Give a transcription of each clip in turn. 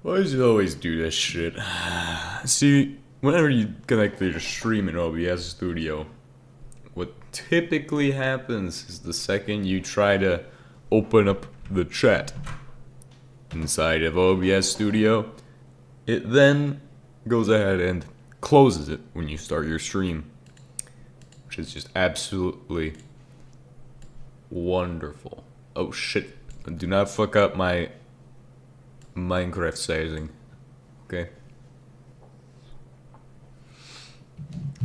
Why does it always do this shit? See, whenever you connect to your stream in OBS Studio, what typically happens is the second you try to open up the chat inside of OBS Studio, it then goes ahead and closes it when you start your stream, which is just absolutely wonderful. Oh shit, do not fuck up my Minecraft sizing, okay?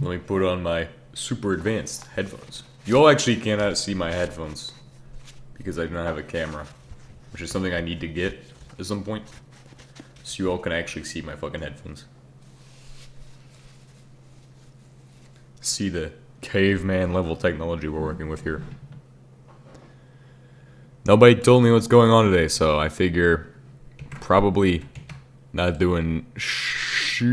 Let me put on my super advanced headphones. You all actually cannot see my headphones because I do not have a camera, which is something I need to get at some point, so you all can actually see my fucking headphones. See the caveman level technology we're working with here. Nobody told me what's going on today, so I figure probably not doing shit.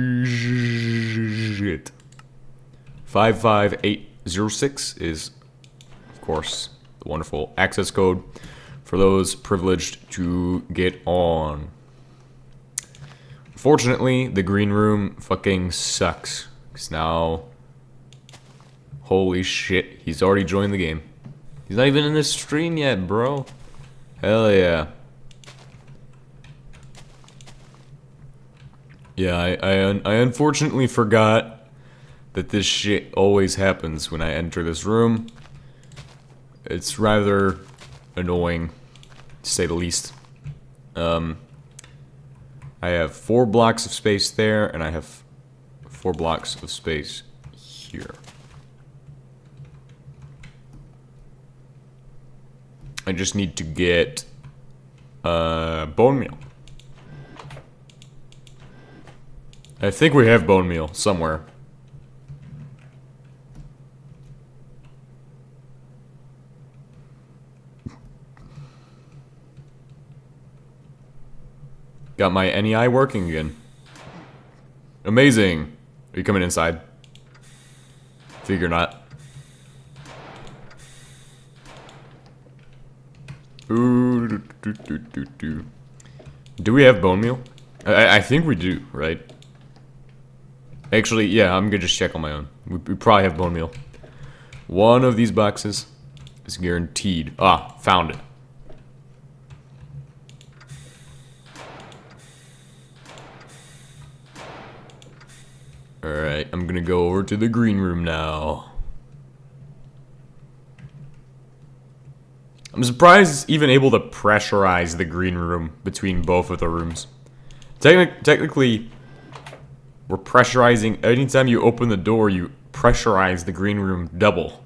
55806 is, of course, the wonderful access code for those privileged to get on. Unfortunately, the green room fucking sucks. Because now, holy shit, he's already joined the game. He's not even in this stream yet, bro. Hell yeah. Yeah, I unfortunately forgot that this shit always happens when I enter this room. It's rather annoying, to say the least. I have 4 blocks of space there, and I have 4 blocks of space here. I just need to get bone meal. I think we have bone meal somewhere. Got my NEI working again. Amazing. Are you coming inside? Figure not. Ooh, do we have bone meal? I think we do, right? Actually, yeah, I'm gonna just check on my own. We probably have bone meal. One of these boxes is guaranteed. Ah, found it. Alright, I'm gonna go over to the green room now. I'm surprised it's even able to pressurize the green room between both of the rooms. Technically, we're pressurizing. Anytime you open the door, you pressurize the green room double.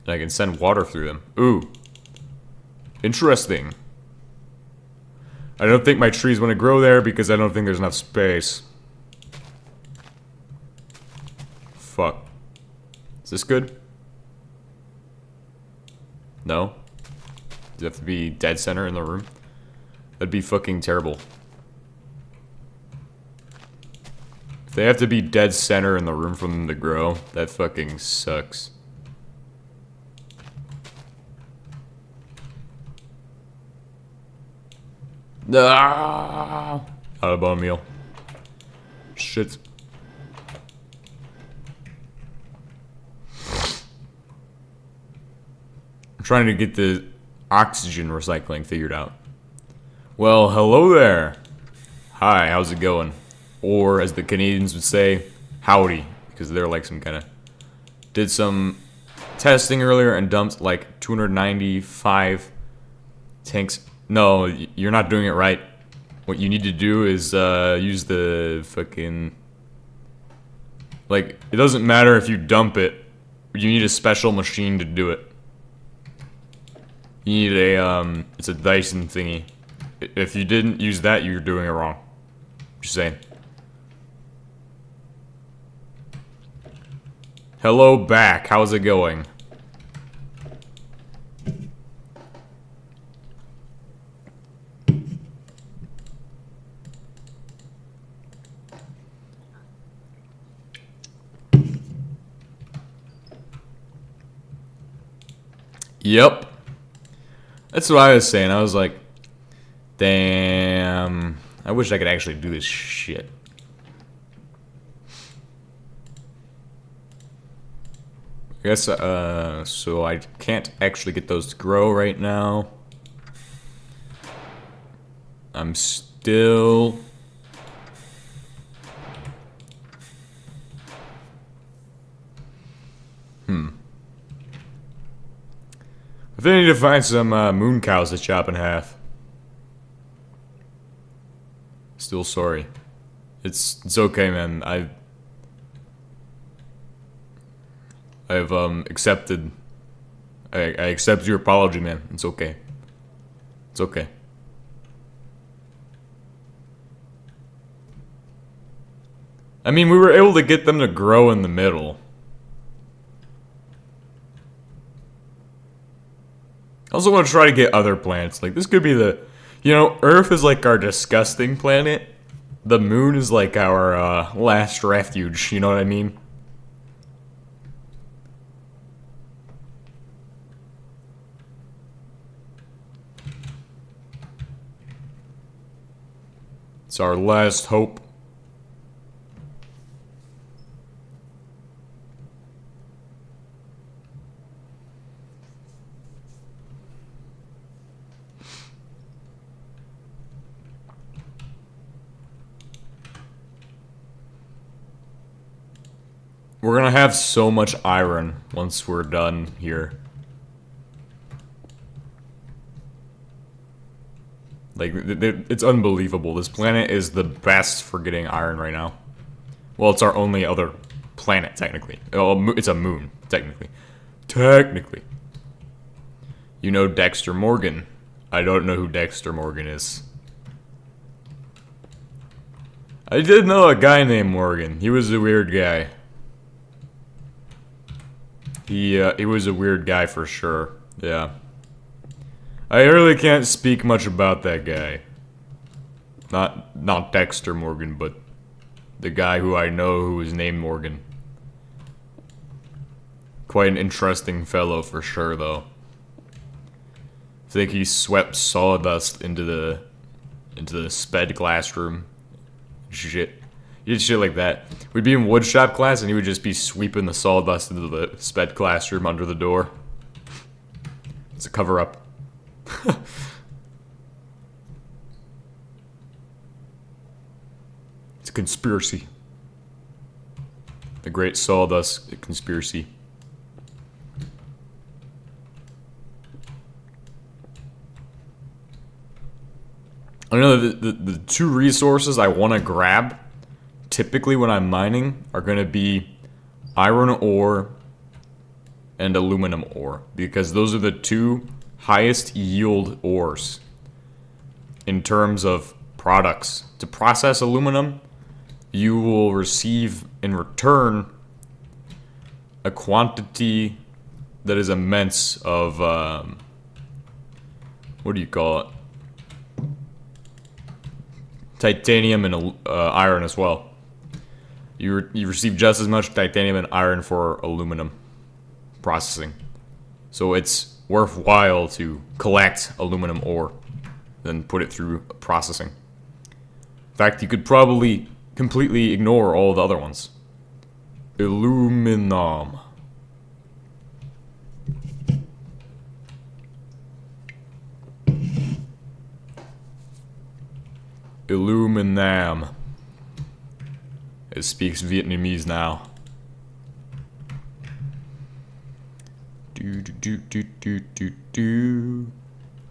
And I can send water through them. Ooh. Interesting. I don't think my trees want to grow there because I don't think there's enough space. Fuck. Is this good? No? Does it have to be dead center in the room? That'd be fucking terrible. If they have to be dead center in the room for them to grow, that fucking sucks. Ah! Out of bone meal. Shit. I'm trying to get the oxygen recycling figured out. Well, hello there. Hi, how's it going? Or, as the Canadians would say, howdy. Because they're like some kind of... Did some testing earlier and dumped like 295 tanks. No, you're not doing it right. What you need to do is use the fucking... Like, it doesn't matter if you dump it. You need a special machine to do it. You need a, it's a Dyson thingy. If you didn't use that, you're doing it wrong. Just saying. Hello back, how's it going? Yep. That's what I was saying. I was like, damn. I wish I could actually do this shit. I guess, so I can't actually get those to grow right now. I'm still... I think I need to find some moon cows to chop in half. Still sorry. It's okay, man. I've accepted. I accept your apology, man. It's okay. It's okay. I mean, we were able to get them to grow in the middle. I also want to try to get other planets. Like, this could be the... You know, Earth is like our disgusting planet. The moon is like our last refuge. You know what I mean? It's our last hope. We're gonna have so much iron once we're done here. Like, it's unbelievable. This planet is the best for getting iron right now. Well, it's our only other planet, technically. Oh, it's a moon, technically. Technically. You know Dexter Morgan. I don't know who Dexter Morgan is. I did know a guy named Morgan. He was a weird guy. He was a weird guy for sure. Yeah. I really can't speak much about that guy. Not Dexter Morgan, but the guy who I know who is named Morgan. Quite an interesting fellow for sure, though. I think he swept sawdust into the sped classroom. Shit. He did shit like that. We'd be in woodshop class and he would just be sweeping the sawdust into the sped classroom under the door. It's a cover-up. It's a conspiracy. The great sawdust conspiracy. I know the two resources I want to grab typically when I'm mining are going to be iron ore and aluminum ore, because those are the two highest yield ores in terms of products. To process aluminum, you will receive in return a quantity that is immense of what do you call it? Titanium and iron as well. You receive just as much titanium and iron for aluminum processing. So it's worthwhile to collect aluminum ore, then put it through processing. In fact, you could probably completely ignore all the other ones. Aluminum. Aluminum. It speaks Vietnamese now.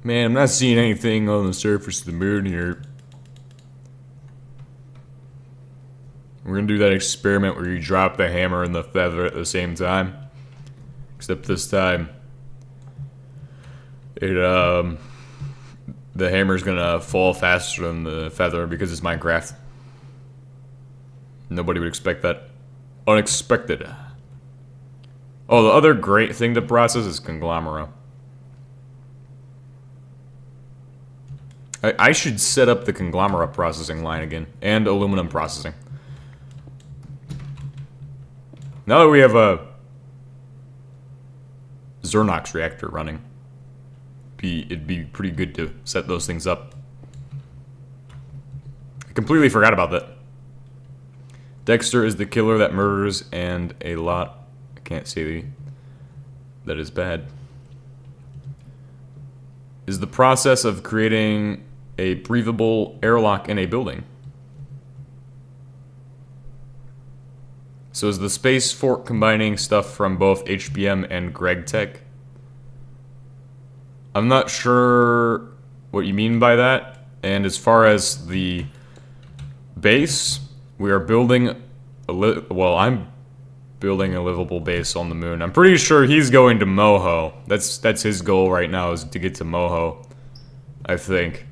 Man, I'm not seeing anything on the surface of the moon here. We're gonna do that experiment where you drop the hammer and the feather at the same time. Except this time, the hammer's gonna fall faster than the feather because it's Minecraft. Nobody would expect that. Unexpected. Oh, the other great thing to process is conglomerate. I should set up the conglomerate processing line again, and aluminum processing. Now that we have a Xernox reactor running. it'd be pretty good to set those things up. I completely forgot about that. Dexter is the killer that murders and a lot. I can't say that is bad. Is the process of creating a breathable airlock in a building. So is the space fork combining stuff from both HBM and Greg Tech? I'm not sure what you mean by that. And as far as the base, we are building I'm building a livable base on the moon. I'm pretty sure he's going to Moho. That's his goal right now, is to get to Moho, I think.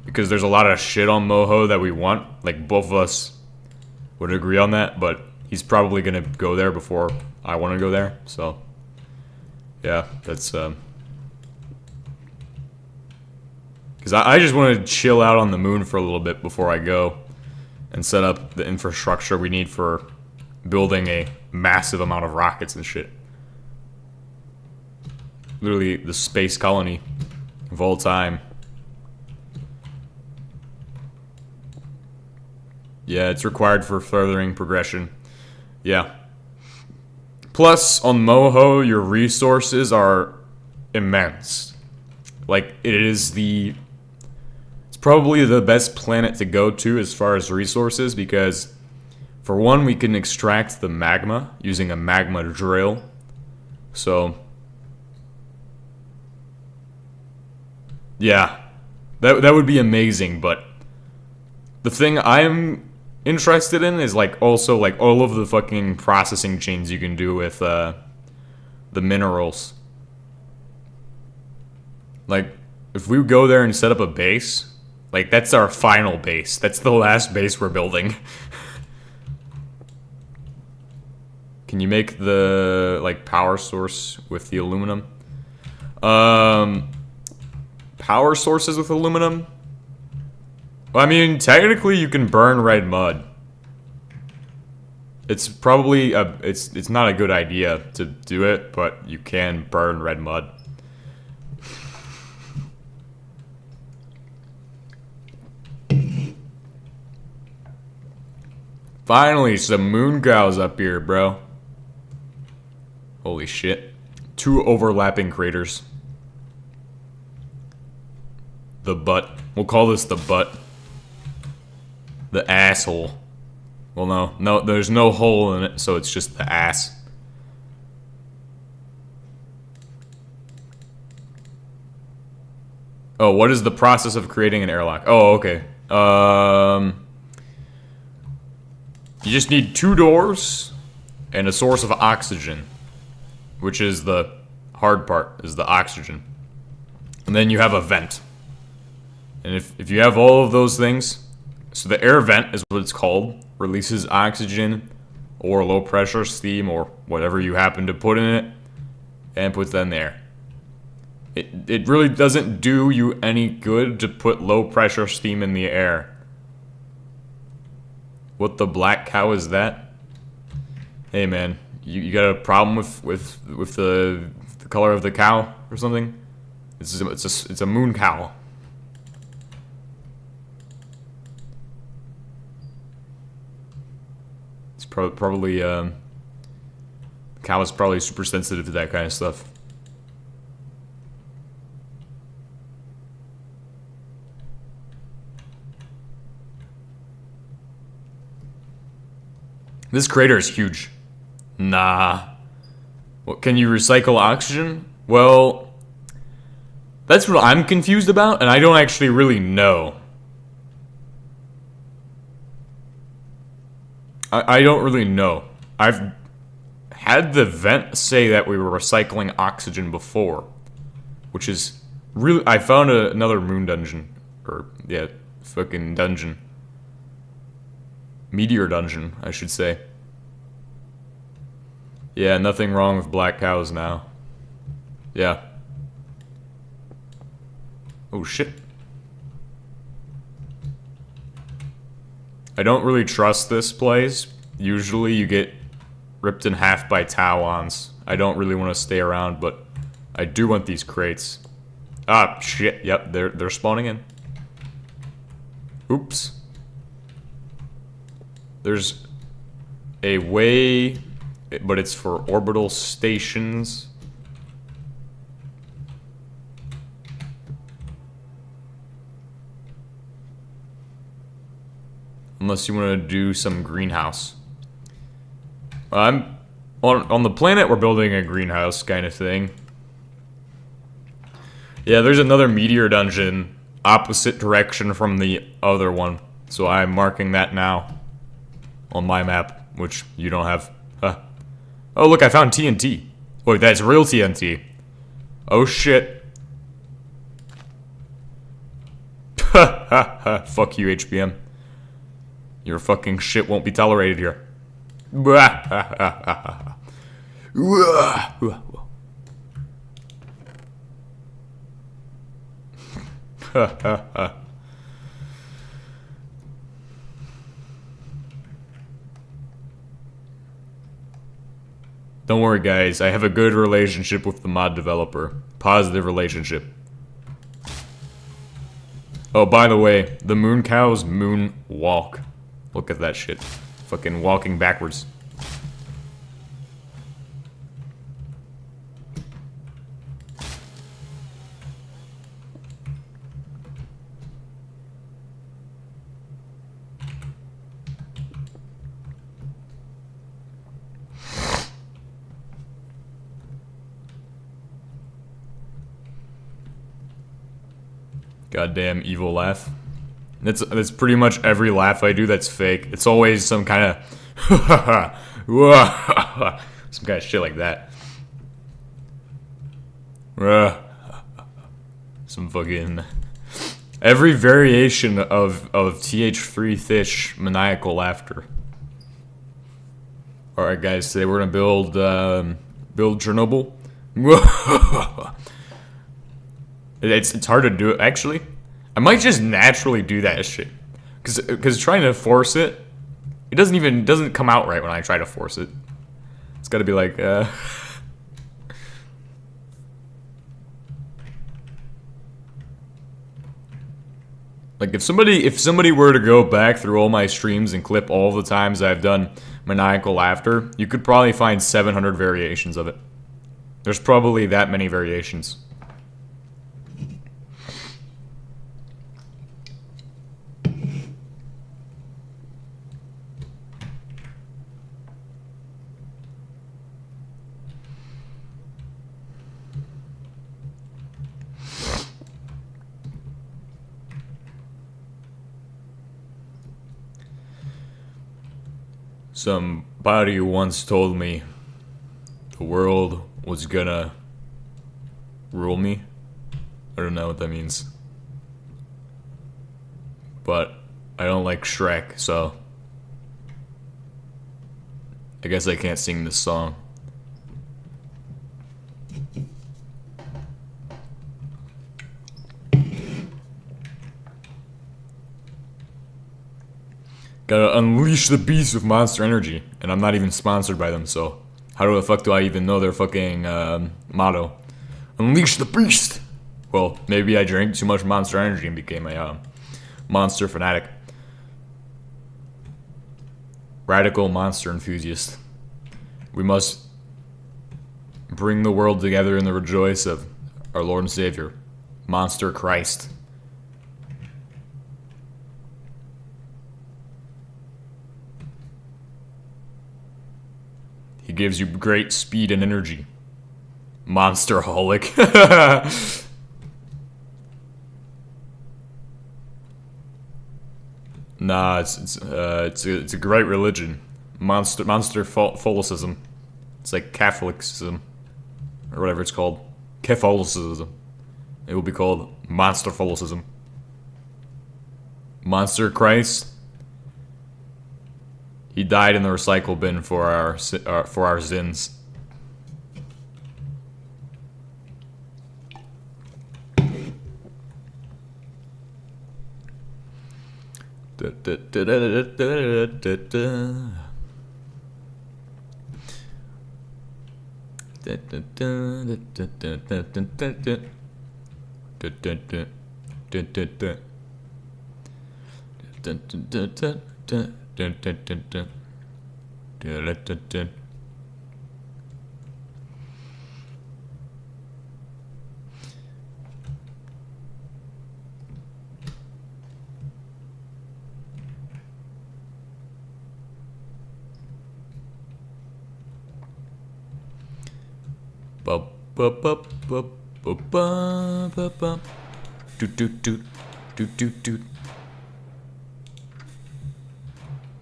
Because there's a lot of shit on Moho that we want. Like, both of us would agree on that, but he's probably gonna go there before I want to go there, so yeah, that's because I just want to chill out on the moon for a little bit before I go and set up the infrastructure we need for building a massive amount of rockets and shit. Literally the space colony of all time. Yeah, it's required for furthering progression. Yeah. Plus, on Moho, your resources are immense. Like, it's probably the best planet to go to as far as resources, because for one, we can extract the magma using a magma drill. So, yeah, that would be amazing, but the thing I'm interested in is also all of the fucking processing chains you can do with the minerals. Like, if we go there and set up a base, that's our final base. That's the last base we're building. Can you make the power source with the aluminum? Power sources with aluminum? Well, I mean, technically you can burn red mud. It's probably it's not a good idea to do it, but you can burn red mud. Finally, some moon cows up here, bro. Holy shit. 2 overlapping craters. The butt. We'll call this the butt. The asshole. Well, no, there's no hole in it, so it's just the ass. Oh, what is the process of creating an airlock? Oh, okay. You just need 2 doors and a source of oxygen, which is the hard part, is the oxygen. And then you have a vent. And if you have all of those things, so the air vent is what it's called, releases oxygen or low pressure steam or whatever you happen to put in it, and puts that in there. It really doesn't do you any good to put low pressure steam in the air. What the black cow is that? Hey man, you got a problem with the color of the cow or something? It's a moon cow. Probably, cow is probably super sensitive to that kind of stuff. This crater is huge. Nah. What, can you recycle oxygen? Well, that's what I'm confused about, and I don't actually really know. I don't really know. I've had the vent say that we were recycling oxygen before, which is really... I found another moon dungeon. Or, yeah, fucking dungeon. Meteor dungeon, I should say. Yeah, nothing wrong with black cows now. Yeah. Oh, shit. I don't really trust this place. Usually you get ripped in half by Tawans. I don't really want to stay around, but I do want these crates. Ah, shit. Yep, they're spawning in. Oops. There's a way, but it's for orbital stations. Unless you want to do some greenhouse. I'm on the planet. We're building a greenhouse kind of thing. Yeah, there's another meteor dungeon opposite direction from the other one, so I'm marking that now on my map, which you don't have. Huh. Oh, look, I found TNT. Wait, that's real TNT. Oh shit. Ha ha ha. Fuck you, HBM. Your fucking shit won't be tolerated here. Don't worry, guys. I have a good relationship with the mod developer. Positive relationship. Oh, by the way, the moon cows moon walk. Look at that shit. Fucking walking backwards. Goddamn evil laugh. That's pretty much every laugh I do that's fake. It's always some kind of some kind of shit like that. Some fucking every variation of TH3 Fish maniacal laughter. All right, guys. Today we're gonna build Chernobyl. It's hard to do it, actually. I might just naturally do that shit. Cause trying to force it, it doesn't come out right when I try to force it. It's gotta be like, like if somebody were to go back through all my streams and clip all the times I've done maniacal laughter, you could probably find 700 variations of it. There's probably that many variations. Somebody once told me the world was gonna rule me. I don't know what that means. But I don't like Shrek, so I guess I can't sing this song. Gotta unleash the beast with Monster Energy, and I'm not even sponsored by them, so how the fuck do I even know their fucking motto? Unleash the beast! Well, maybe I drank too much Monster Energy and became a monster fanatic. Radical monster enthusiast. We must bring the world together in the rejoice of our Lord and Savior, Monster Christ. He gives you great speed and energy. Monsterholic. Nah, it's a great religion. Monsterfolicism. It's like Catholicism, or whatever it's called. Catholicism. It will be called Monsterfolicism. Monster Christ. He died in the recycle bin for our sins.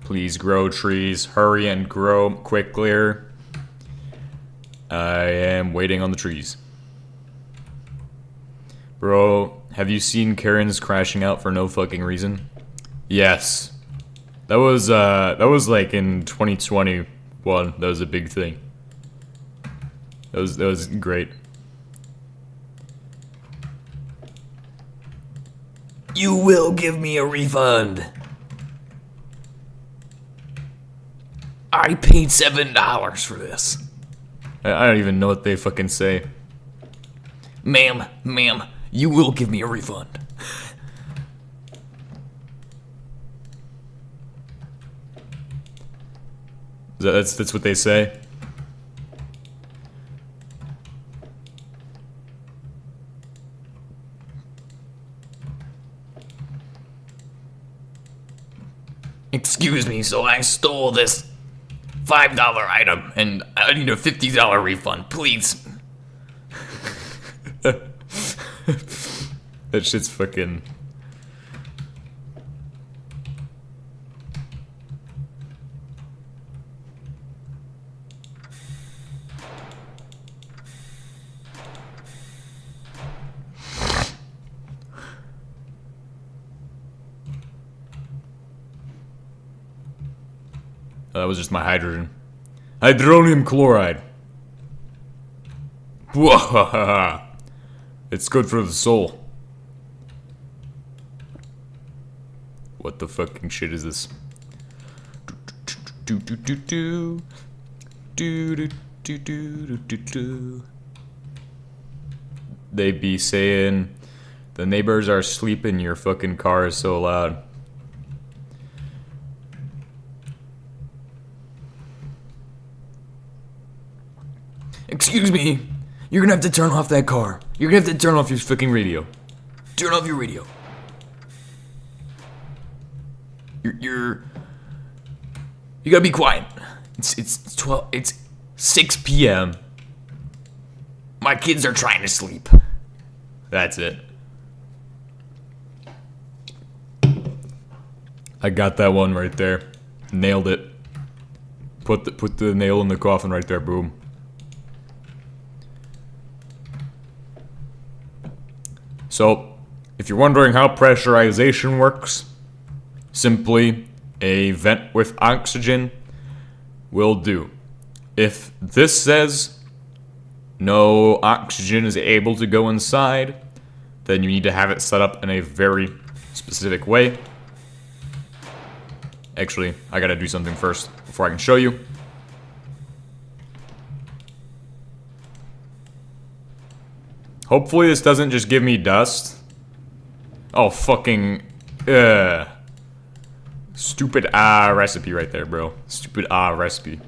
Please grow trees. Hurry and grow quickly. I am waiting on the trees. Bro, have you seen Karens crashing out for no fucking reason? Yes. That was like in 2021. That was a big thing. That was great. You will give me a refund. I paid $7 for this. I don't even know what they fucking say. Ma'am, you will give me a refund. That's what they say. Excuse me, so I stole this $5 item and I need a $50 refund, please. That shit's fucking... That was just my hydrogen. Hydronium chloride. Whoa. It's good for the soul. What the fucking shit is this? They be saying the neighbors are sleeping, your fucking car is so loud. Excuse me, you're gonna have to turn off that car. You're gonna have to turn off your fucking radio. Turn off your radio. You gotta be quiet. It's 6 p.m. My kids are trying to sleep. That's it. I got that one right there. Nailed it. Put the nail in the coffin right there, boom. So, if you're wondering how pressurization works, simply a vent with oxygen will do. If this says no oxygen is able to go inside, then you need to have it set up in a very specific way. Actually, I gotta do something first before I can show you. Hopefully this doesn't just give me dust. Oh, fucking... Stupid recipe right there, bro. Stupid recipe.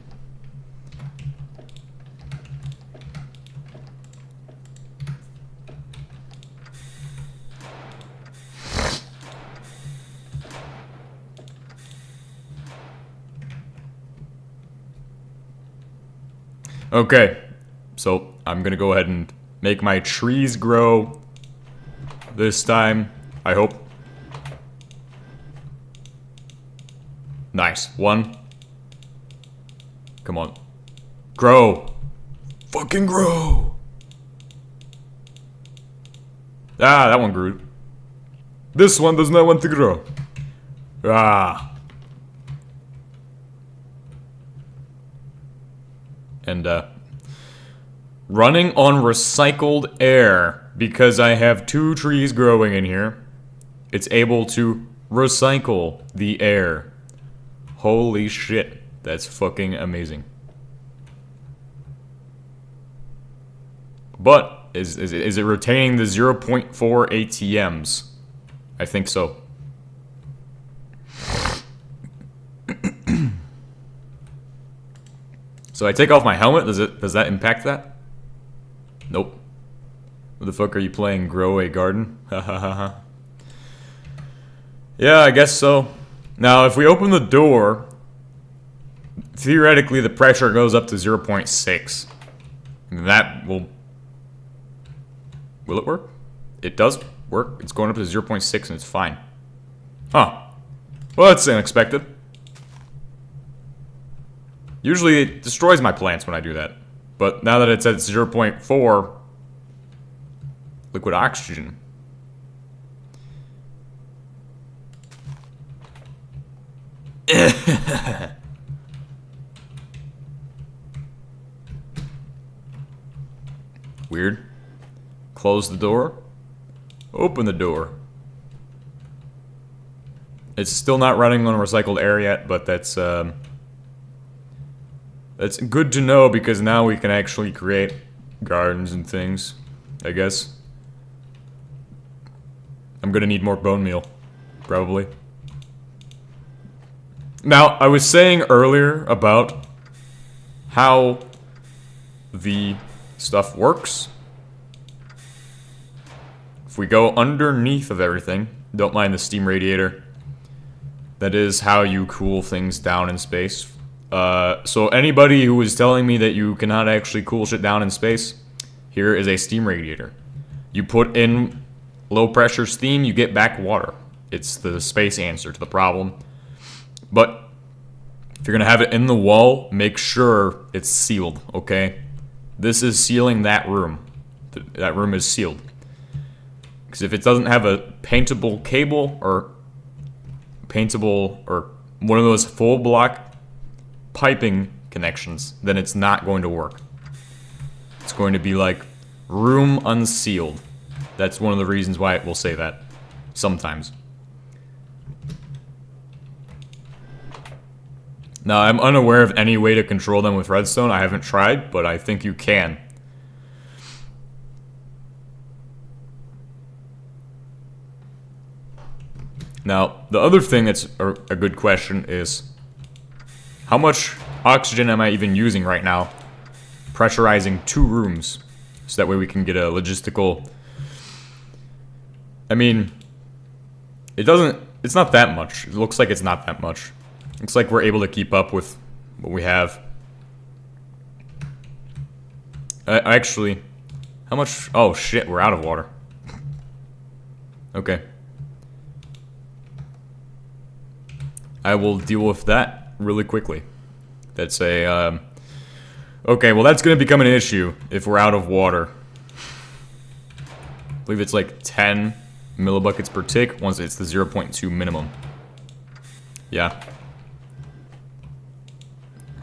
Okay, so I'm gonna go ahead and make my trees grow this time, I hope. Nice. One. Come on. Grow. Fucking grow. Ah, that one grew. This one does not want to grow. Ah. And, running on recycled air, because I have 2 trees growing in here, it's able to recycle the air. Holy shit, that's fucking amazing. But Is it retaining the 0.4 ATMs? I think so. So I take off my helmet. Does that impact that? Nope. What the fuck are you playing? Grow a garden? Ha ha ha ha. Yeah, I guess so. Now, if we open the door, theoretically the pressure goes up to 0.6. That will... Will it work? It does work. It's going up to 0.6 and it's fine. Huh. Well, that's unexpected. Usually it destroys my plants when I do that. But now that it's at 0.4 liquid oxygen. Weird. Close the door. Open the door. It's still not running on recycled air yet, but that's good to know because now we can actually create gardens and things, I guess. I'm gonna need more bone meal, probably. Now, I was saying earlier about how the stuff works. If we go underneath of everything, don't mind the steam radiator. That is how you cool things down in space. So anybody who is telling me that you cannot actually cool shit down in space, here is a steam radiator. You put in low pressure steam, you get back water. It's the space answer to the problem. But if you're gonna have it in the wall, make sure it's sealed, okay? This is sealing that room. That room is sealed. Because if it doesn't have a paintable cable or one of those full block piping connections, then it's not going to work. It's going to be like room unsealed. That's one of the reasons why it will say that sometimes. Now, I'm unaware of any way to control them with redstone. I haven't tried, but I think you can. Now, the other thing that's a good question is, how much oxygen am I even using right now? Pressurizing 2 rooms, so that way we can get a logistical... I mean, it's not that much. It looks like it's not that much. Looks like we're able to keep up with what we have. Actually, how much... Oh shit, we're out of water. Okay. I will deal with that really quickly. That's a, okay, well that's gonna become an issue if we're out of water. I believe it's like 10 millibuckets per tick once it's the 0.2 minimum. Yeah.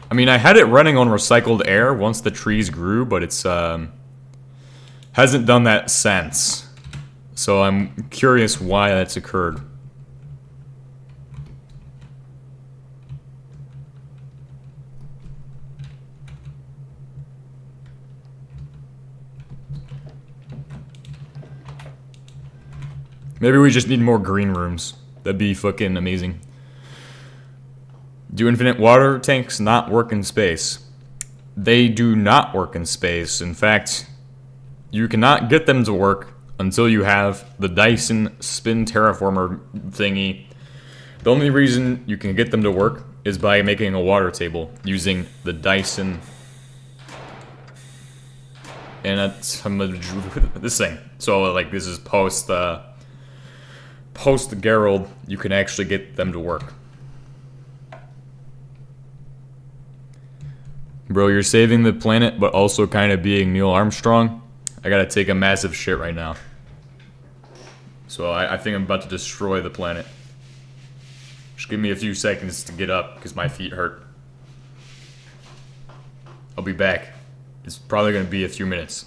I mean, I had it running on recycled air once the trees grew, but it's, hasn't done that since. So I'm curious why that's occurred. Maybe we just need more green rooms. That'd be fucking amazing. Do infinite water tanks not work in space? They do not work in space. In fact, you cannot get them to work until you have the Dyson spin terraformer thingy. The only reason you can get them to work is by making a water table using the Dyson... And that's this thing. So like this is post Gerald, you can actually get them to work. Bro, you're saving the planet, but also kind of being Neil Armstrong. I gotta take a massive shit right now. So I think I'm about to destroy the planet. Just give me a few seconds to get up, because my feet hurt. I'll be back. It's probably gonna be a few minutes.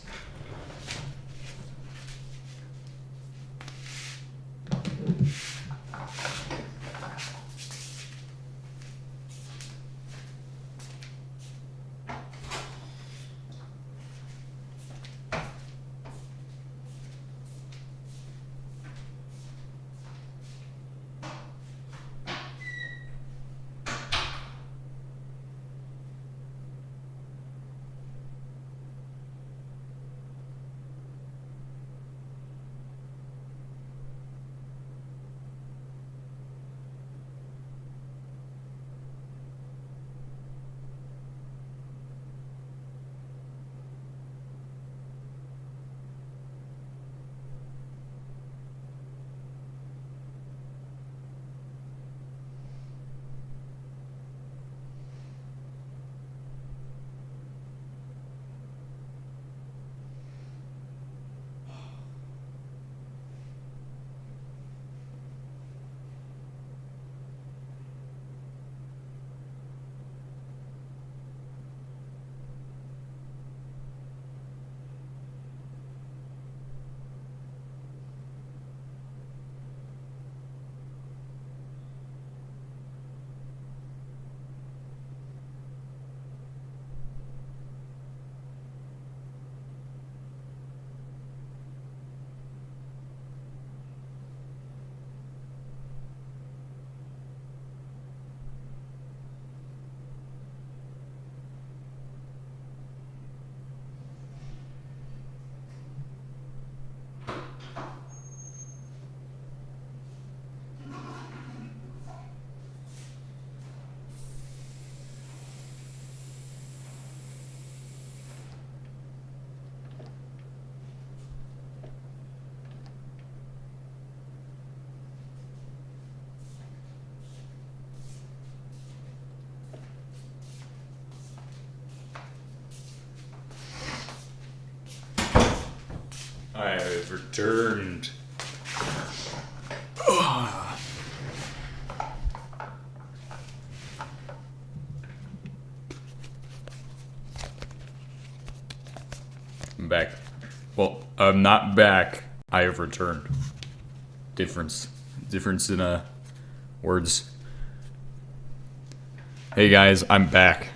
returned. I'm back. Well, I'm not back. I have returned. Difference in words. Hey guys, I'm back.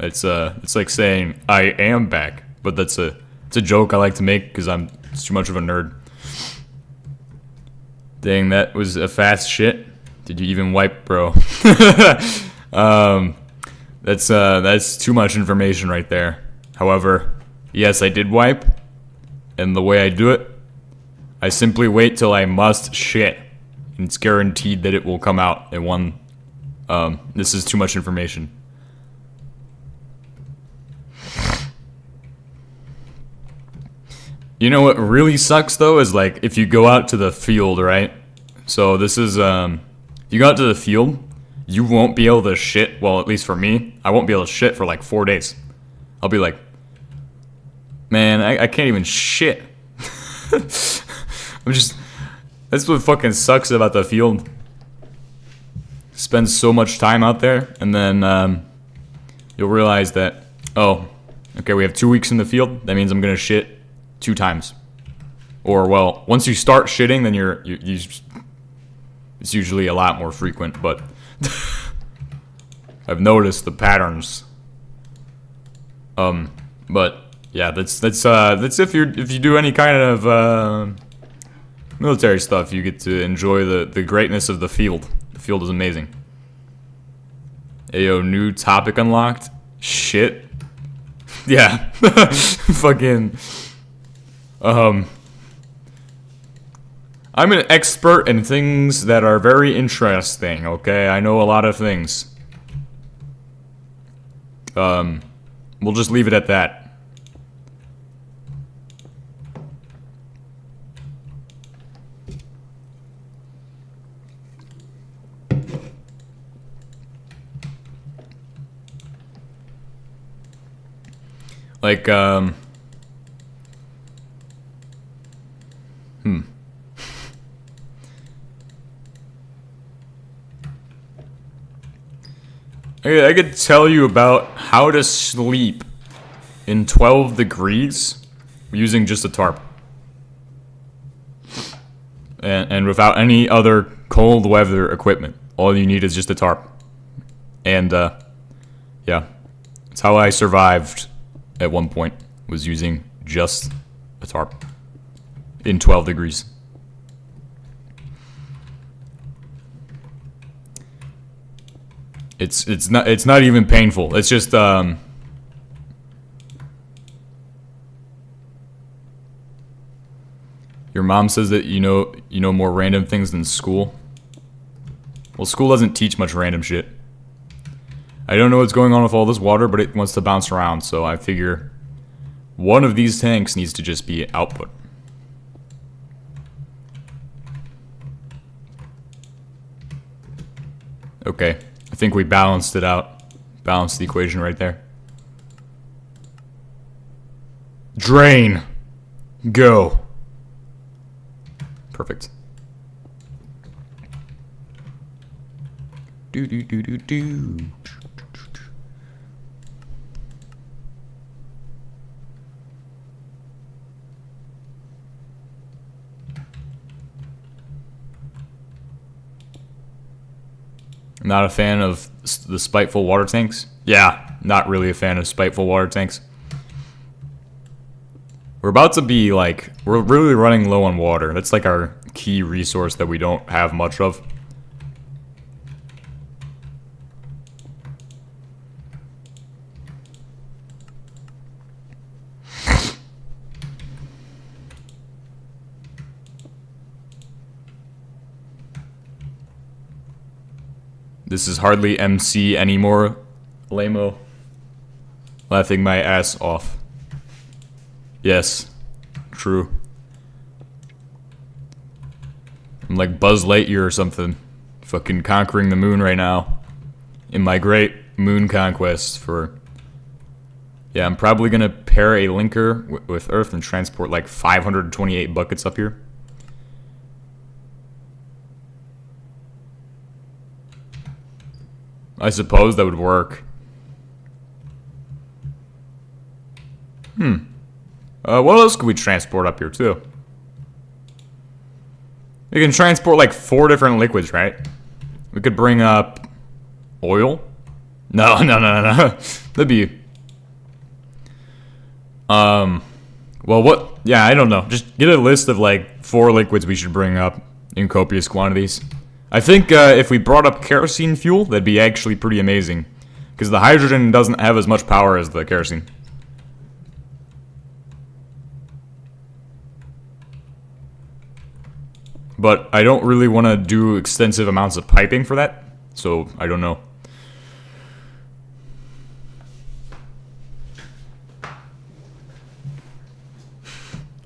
It's like saying I am back, but it's a joke I like to make because I'm too much of a nerd. Dang, that was a fast shit. Did you even wipe, bro? That's too much information right there. However, yes, I did wipe, and the way I do it, I simply wait till I must shit, and it's guaranteed that it will come out in one. This is too much information. You know what really sucks though is like if you go out to the field, right? So this is if you go out to the field, you won't be able to shit. Well, at least for me, I won't be able to shit for like 4 days. I'll be like, man, I can't even shit. That's what fucking sucks about the field. Spend so much time out there, and then you'll realize that, oh, okay, we have 2 weeks in the field. That means I'm gonna shit 2 times. Or well, once you start shitting, then it's usually a lot more frequent. But I've noticed the patterns. But yeah, that's if you do any kind of military stuff, you get to enjoy the greatness of the field. The field is amazing. Ayo, new topic unlocked. Shit. Yeah. Fucking. I'm an expert in things that are very interesting. Okay, I know a lot of things. We'll just leave it at that. Like, I could tell you about how to sleep in 12 degrees using just a tarp. And without any other cold weather equipment. All you need is just a tarp. And, yeah. That's how I survived at one point, was using just a tarp in 12 degrees. It's not even painful. It's just your mom says that you know more random things than school. Well, school doesn't teach much random shit. I don't know what's going on with all this water, but it wants to bounce around, so I figure one of these tanks needs to just be output. Okay, I think we balanced it out. Balanced the equation right there. Drain. Go. Perfect. Do do do do do. Not a fan of the spiteful water tanks? Yeah, not really a fan of spiteful water tanks. We're about to be like, we're really running low on water. That's like our key resource that we don't have much of. This is hardly MC anymore, Lamo. Laughing my ass off. Yes, true. I'm like Buzz Lightyear or something. Fucking conquering the moon right now. In my great moon conquest for... Yeah, I'm probably gonna pair a linker with Earth and transport like 528 buckets up here. I suppose that would work. What else could we transport up here too? We can transport like 4 different liquids, right? We could bring up oil. No. That'd be. Well, what? Yeah, I don't know. Just get a list of like 4 liquids we should bring up in copious quantities. I think if we brought up kerosene fuel, that'd be actually pretty amazing, because the hydrogen doesn't have as much power as the kerosene. But I don't really want to do extensive amounts of piping for that, so I don't know.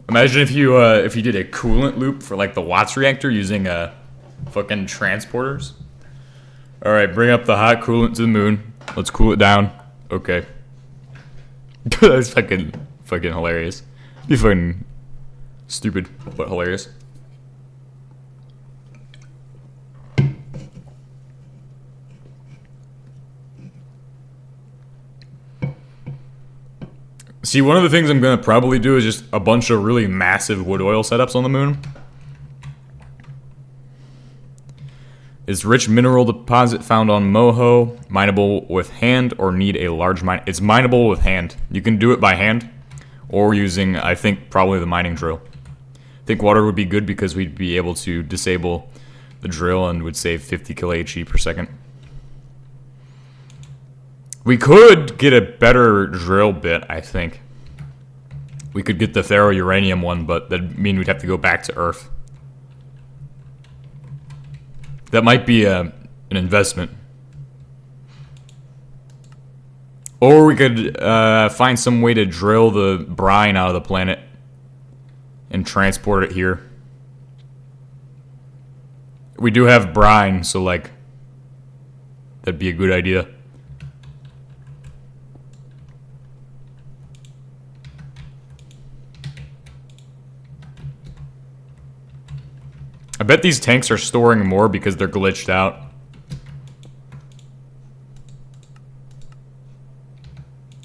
Imagine if you did a coolant loop for like the Watts reactor using fucking transporters. All right, bring up the hot coolant to the moon. Let's cool it down. Okay. That's fucking hilarious. Be fucking stupid, but hilarious. See, one of the things I'm gonna probably do is just a bunch of really massive wood oil setups on the moon. Is rich mineral deposit found on Moho mineable with hand or need a large mine? It's mineable with hand. You can do it by hand or using, I think, probably the mining drill. I think water would be good because we'd be able to disable the drill and would save 50 kHe per second. We could get a better drill bit, I think. We could get the ferro-uranium one, but that'd mean we'd have to go back to Earth. That might be an investment. Or we could find some way to drill the brine out of the planet and transport it here. We do have brine, so like, that'd be a good idea. I bet these tanks are storing more because they're glitched out.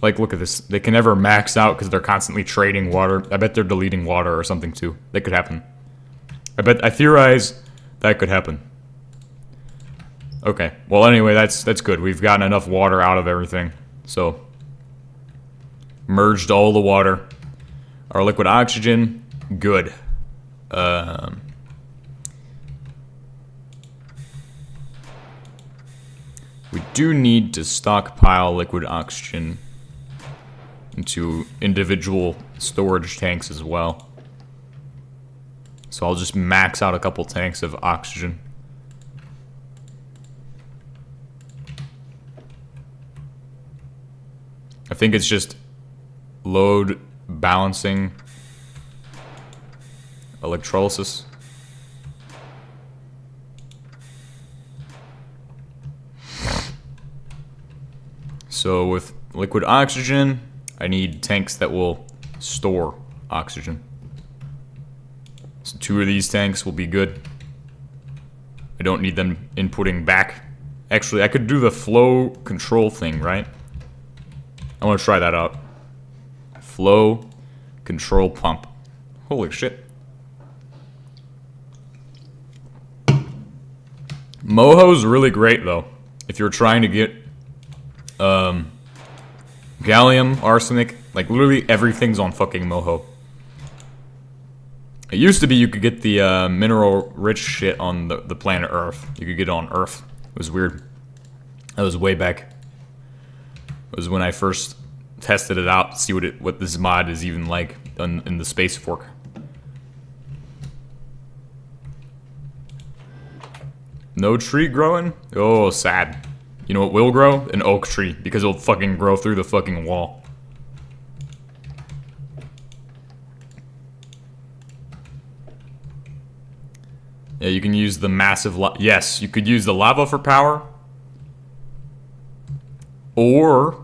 Like, look at this. They can never max out because they're constantly trading water. I bet they're deleting water or something too. That could happen. I theorize that could happen. Okay. Well, anyway, that's good. We've gotten enough water out of everything. So, merged all the water. Our liquid oxygen, good. We do need to stockpile liquid oxygen into individual storage tanks as well. So I'll just max out a couple tanks of oxygen. I think it's just load balancing electrolysis. So with liquid oxygen, I need tanks that will store oxygen. So 2 of these tanks will be good. I don't need them inputting back. Actually, I could do the flow control thing, right? I want to try that out. Flow control pump. Holy shit. Moho's really great though. If you're trying to get gallium, arsenic, like literally everything's on fucking Moho. It used to be you could get the mineral rich shit on the planet Earth. You could get it on Earth. It was weird. That was way back. It was when I first tested it out to see what this mod is even like in the space fork. No tree growing? Oh, sad. You know what will grow? An oak tree, because it'll fucking grow through the fucking wall. Yeah, you can use the massive yes, you could use the lava for power. Or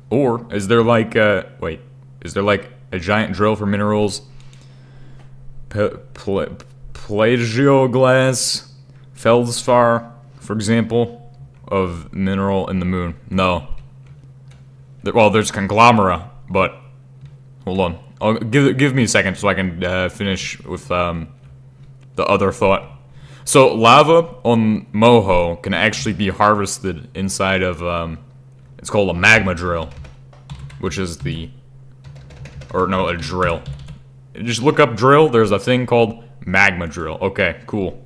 Or is there like wait, is there like a giant drill for minerals? Plagioglass, feldspar, for example, of mineral in the moon. No. Well, there's conglomerate, but hold on. Give me a second so I can finish with the other thought. So lava on Moho can actually be harvested inside of it's called a magma drill, which is a drill. Just look up drill. There's a thing called magma drill. Okay, cool.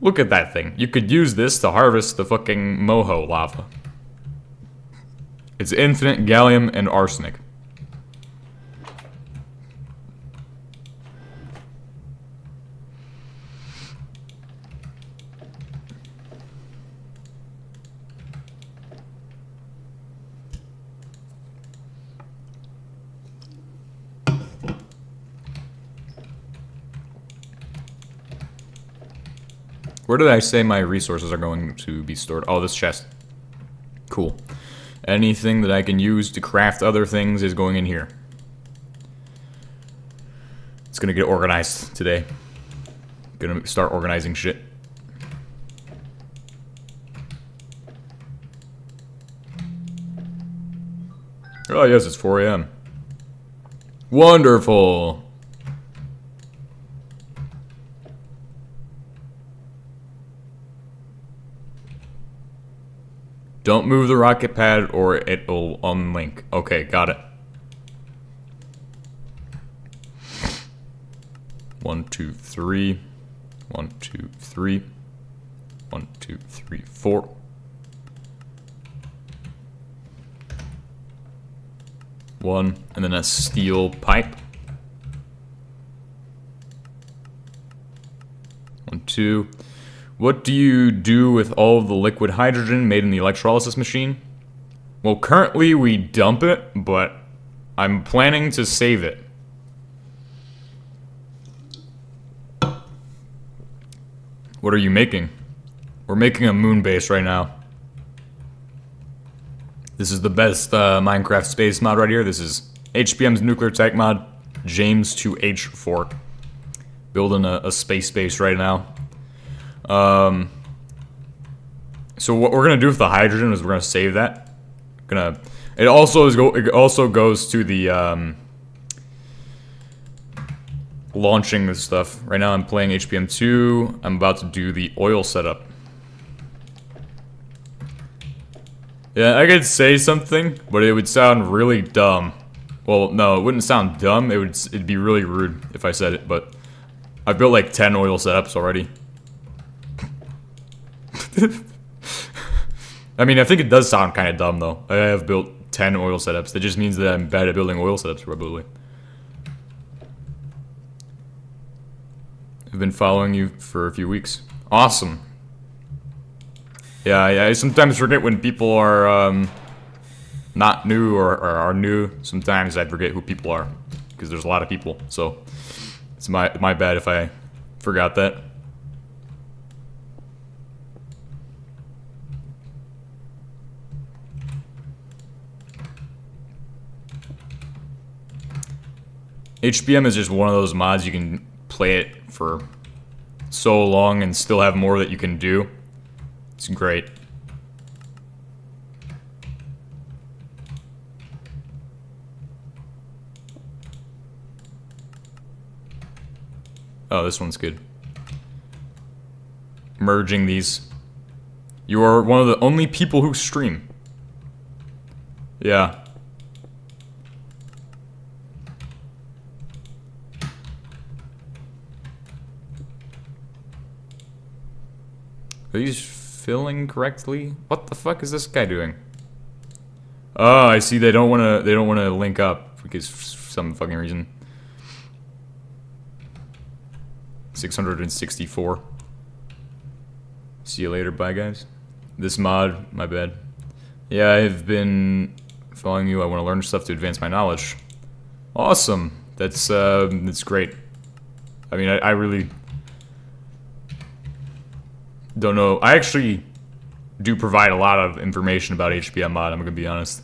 Look at that thing. You could use this to harvest the fucking Moho lava. It's infinite gallium and arsenic. Where did I say my resources are going to be stored? Oh, this chest. Cool. Anything that I can use to craft other things is going in here. It's gonna get organized today. Gonna start organizing shit. Oh yes, it's 4 a.m. Wonderful. Don't move the rocket pad or it'll unlink. Okay, got it. 1, 2, 3. 1, 2, 3. 1, 2, 3, 4. One, and then a steel pipe. 1, 2. What do you do with all of the liquid hydrogen made in the electrolysis machine? Well, currently we dump it, but I'm planning to save it. What are you making? We're making a moon base right now. This is the best Minecraft space mod right here. This is HBM's nuclear tech mod, James 2H fork. Building a space base right now. So what we're gonna do with the hydrogen is we're gonna save that. It also goes to the launching this stuff. Right now I'm playing HBM 2. I'm about to do the oil setup. Yeah, I could say something, but it would sound really dumb. Well, no, it wouldn't sound dumb. It'd be really rude if I said it, but I've built like 10 oil setups already. I mean, I think it does sound kind of dumb, though. I have built 10 oil setups. That just means that I'm bad at building oil setups, probably. I've been following you for a few weeks. Awesome. Yeah, I sometimes forget when people are not new or are new. Sometimes I forget who people are, because there's a lot of people. So it's my bad if I forgot that. HBM is just one of those mods you can play it for so long and still have more that you can do. It's great. Oh, this one's good. Merging these. You are one of the only people who stream. Yeah. Are these filling correctly? What the fuck is this guy doing? Oh, I see. They don't wanna link up because for some fucking reason. 664. See you later. Bye, guys. This mod, my bad. Yeah, I've been following you. I want to learn stuff to advance my knowledge. Awesome. That's great. I mean, I really don't know. I actually do provide a lot of information about HBM mod, I'm gonna be honest.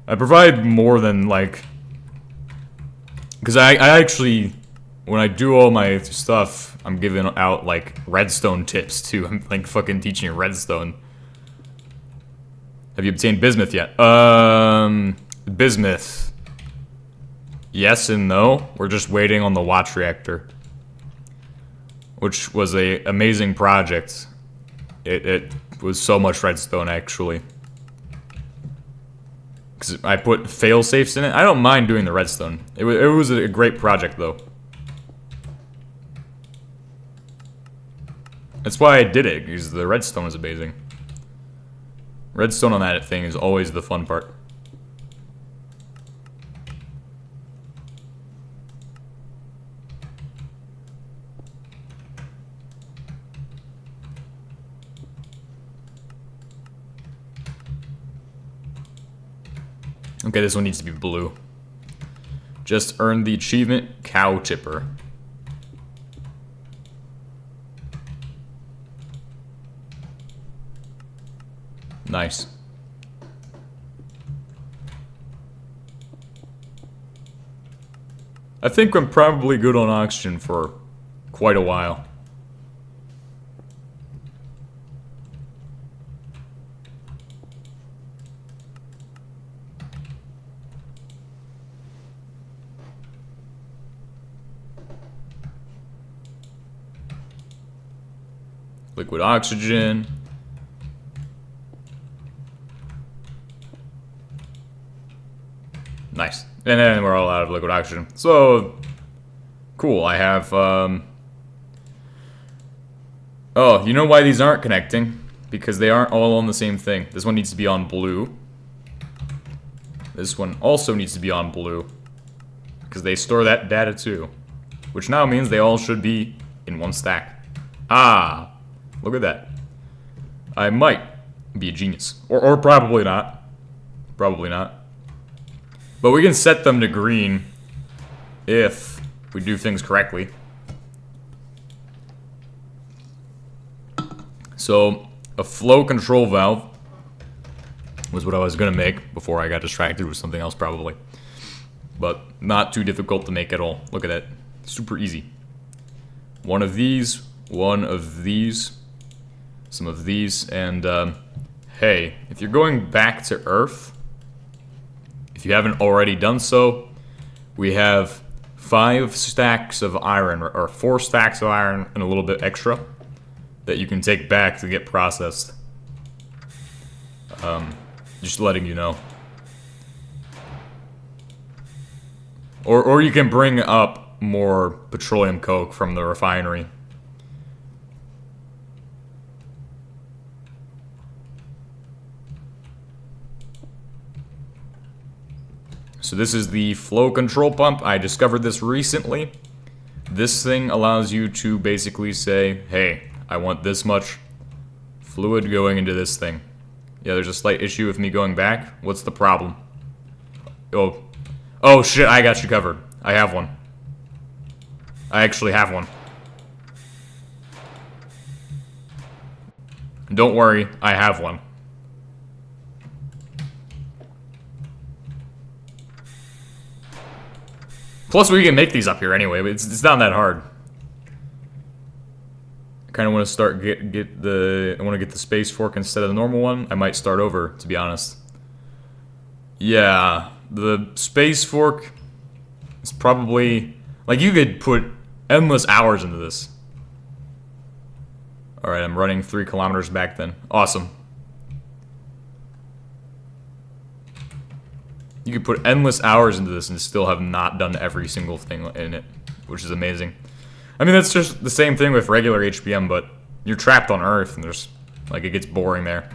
I provide more than, like... Because I actually... When I do all my stuff, I'm giving out, like, redstone tips, too. I'm, like, fucking teaching you redstone. Have you obtained bismuth yet? Bismuth. Yes and no. We're just waiting on the watch reactor. Which was a amazing project. It was so much redstone, actually. Because I put fail-safes in it. I don't mind doing the redstone. It was a great project, though. That's why I did it, because the redstone is amazing. Redstone on that thing is always the fun part. Okay, this one needs to be blue. Just earned the achievement, Cow Chipper. Nice. I think I'm probably good on oxygen for quite a while. Liquid oxygen. Nice. And then we're all out of liquid oxygen. So, cool. I have, Oh, you know why these aren't connecting? Because they aren't all on the same thing. This one needs to be on blue. This one also needs to be on blue. Because they store that data too. Which now means they all should be in one stack. Ah! Look at that. I might be a genius. Or probably not. Probably not. But we can set them to green if we do things correctly. So, a flow control valve was what I was going to make before I got distracted with something else probably. But not too difficult to make at all. Look at that. Super easy. One of these, some of these, and hey, if you're going back to Earth, if you haven't already done so, we have 5 stacks of iron, or 4 stacks of iron and a little bit extra that you can take back to get processed. Just letting you know. Or you can bring up more petroleum coke from the refinery. So this is the flow control pump. I discovered this recently. This thing allows you to basically say, hey, I want this much fluid going into this thing. Yeah, there's a slight issue with me going back. What's the problem? Oh shit, I got you covered. I have one. I actually have one. Don't worry, I have one. Plus, we can make these up here anyway, but it's not that hard. I kind of want to start I want to get the space fork instead of the normal one. I might start over, to be honest. Yeah, the space fork is probably like you could put endless hours into this. All right, I'm running 3 kilometers back then. Awesome. You could put endless hours into this and still have not done every single thing in it, which is amazing. I mean, that's just the same thing with regular HBM, but you're trapped on Earth and there's, like, it gets boring there.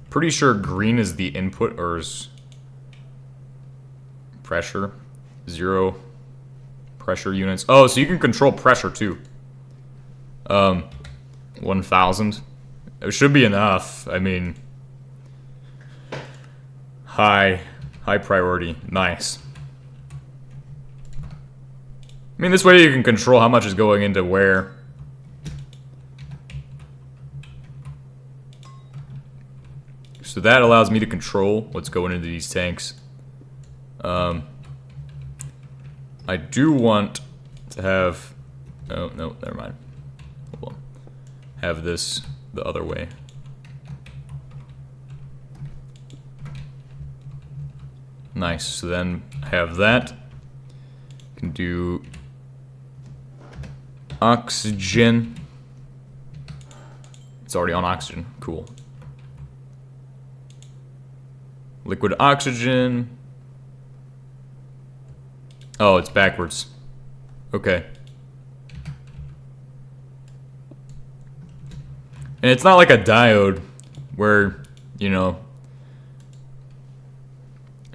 Pretty sure green is the input, or is pressure. 0 pressure units. Oh, so you can control pressure too. 1,000. It should be enough. I mean, high priority. Nice. I mean, this way you can control how much is going into where. So that allows me to control what's going into these tanks. I do want to have... Oh, no, never mind. Hold on. Have this the other way. Nice. So then I have that. Can do oxygen. It's already on oxygen. Cool. Liquid oxygen. Oh, it's backwards. Okay. And it's not like a diode where, you know...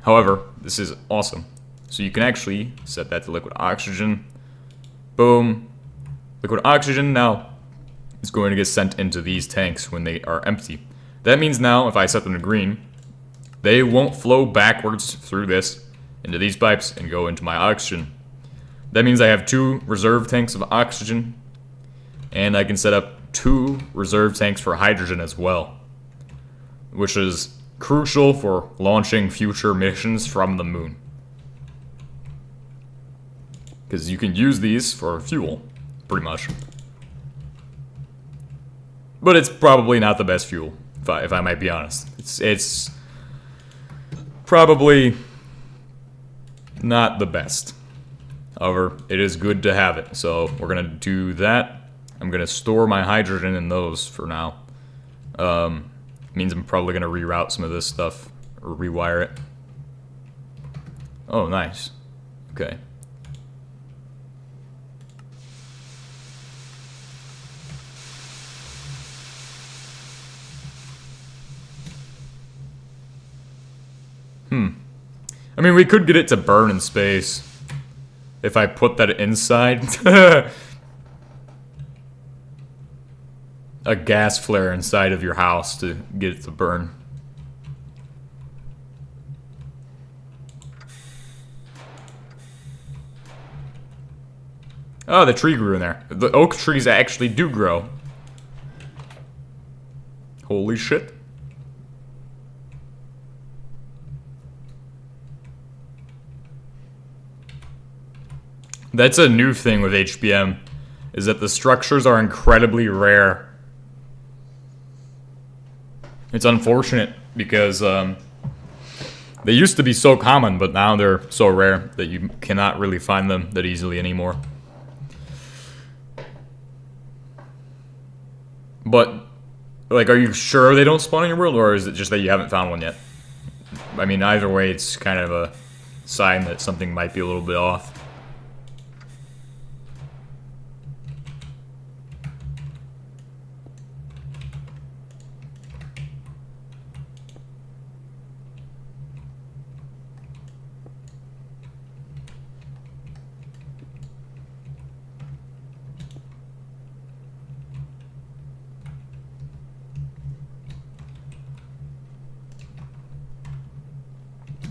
However, this is awesome. So you can actually set that to liquid oxygen. Boom. Liquid oxygen now is going to get sent into these tanks when they are empty. That means now, if I set them to green, they won't flow backwards through this into these pipes and go into my oxygen. That means I have 2 reserve tanks of oxygen, and I can set up 2 reserve tanks for hydrogen as well, which is crucial for launching future missions from the moon. Because you can use these for fuel, pretty much. But it's probably not the best fuel, if I might be honest. It's probably not the best. However, it is good to have it, so we're gonna do that. I'm gonna store my hydrogen in those for now. Means I'm probably gonna reroute some of this stuff, or rewire it. Oh, nice. Okay. I mean, we could get it to burn in space if I put that inside. A gas flare inside of your house to get it to burn. Oh, the tree grew in there. The oak trees actually do grow. Holy shit. That's a new thing with HBM, is that the structures are incredibly rare. It's unfortunate because they used to be so common, but now they're so rare that you cannot really find them that easily anymore. But, like, are you sure they don't spawn in your world, or is it just that you haven't found one yet? I mean, either way, it's kind of a sign that something might be a little bit off.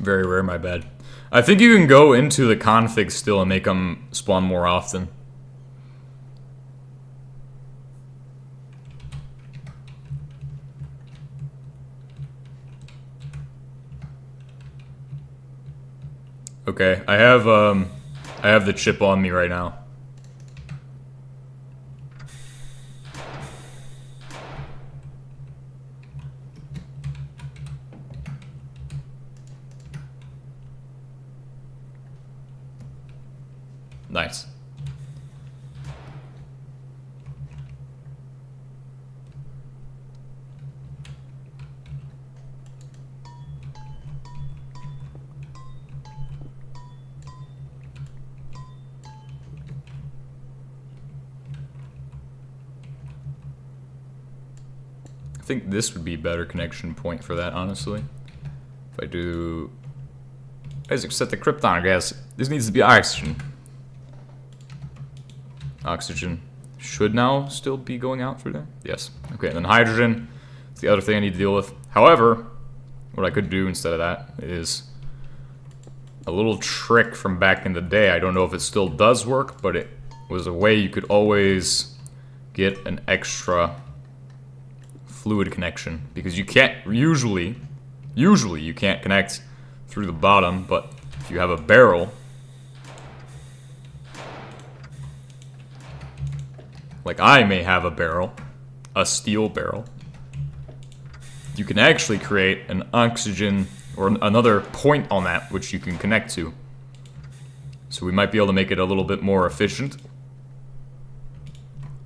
Very rare, my bad. I think you can go into the config still and make them spawn more often. Okay, I have the chip on me right now. Nice. I think this would be a better connection point for that, honestly. If I do... Isaac, set the krypton gas. This needs to be oxygen. Oxygen should now still be going out through there. Yes. Okay, and then hydrogen is the other thing I need to deal with. However, what I could do instead of that is a little trick from back in the day. I don't know if it still does work, but it was a way you could always get an extra fluid connection, because you can't usually you can't connect through the bottom, but if you have a barrel, like I may have a barrel, a steel barrel, you can actually create an oxygen or another point on that which you can connect to. So we might be able to make it a little bit more efficient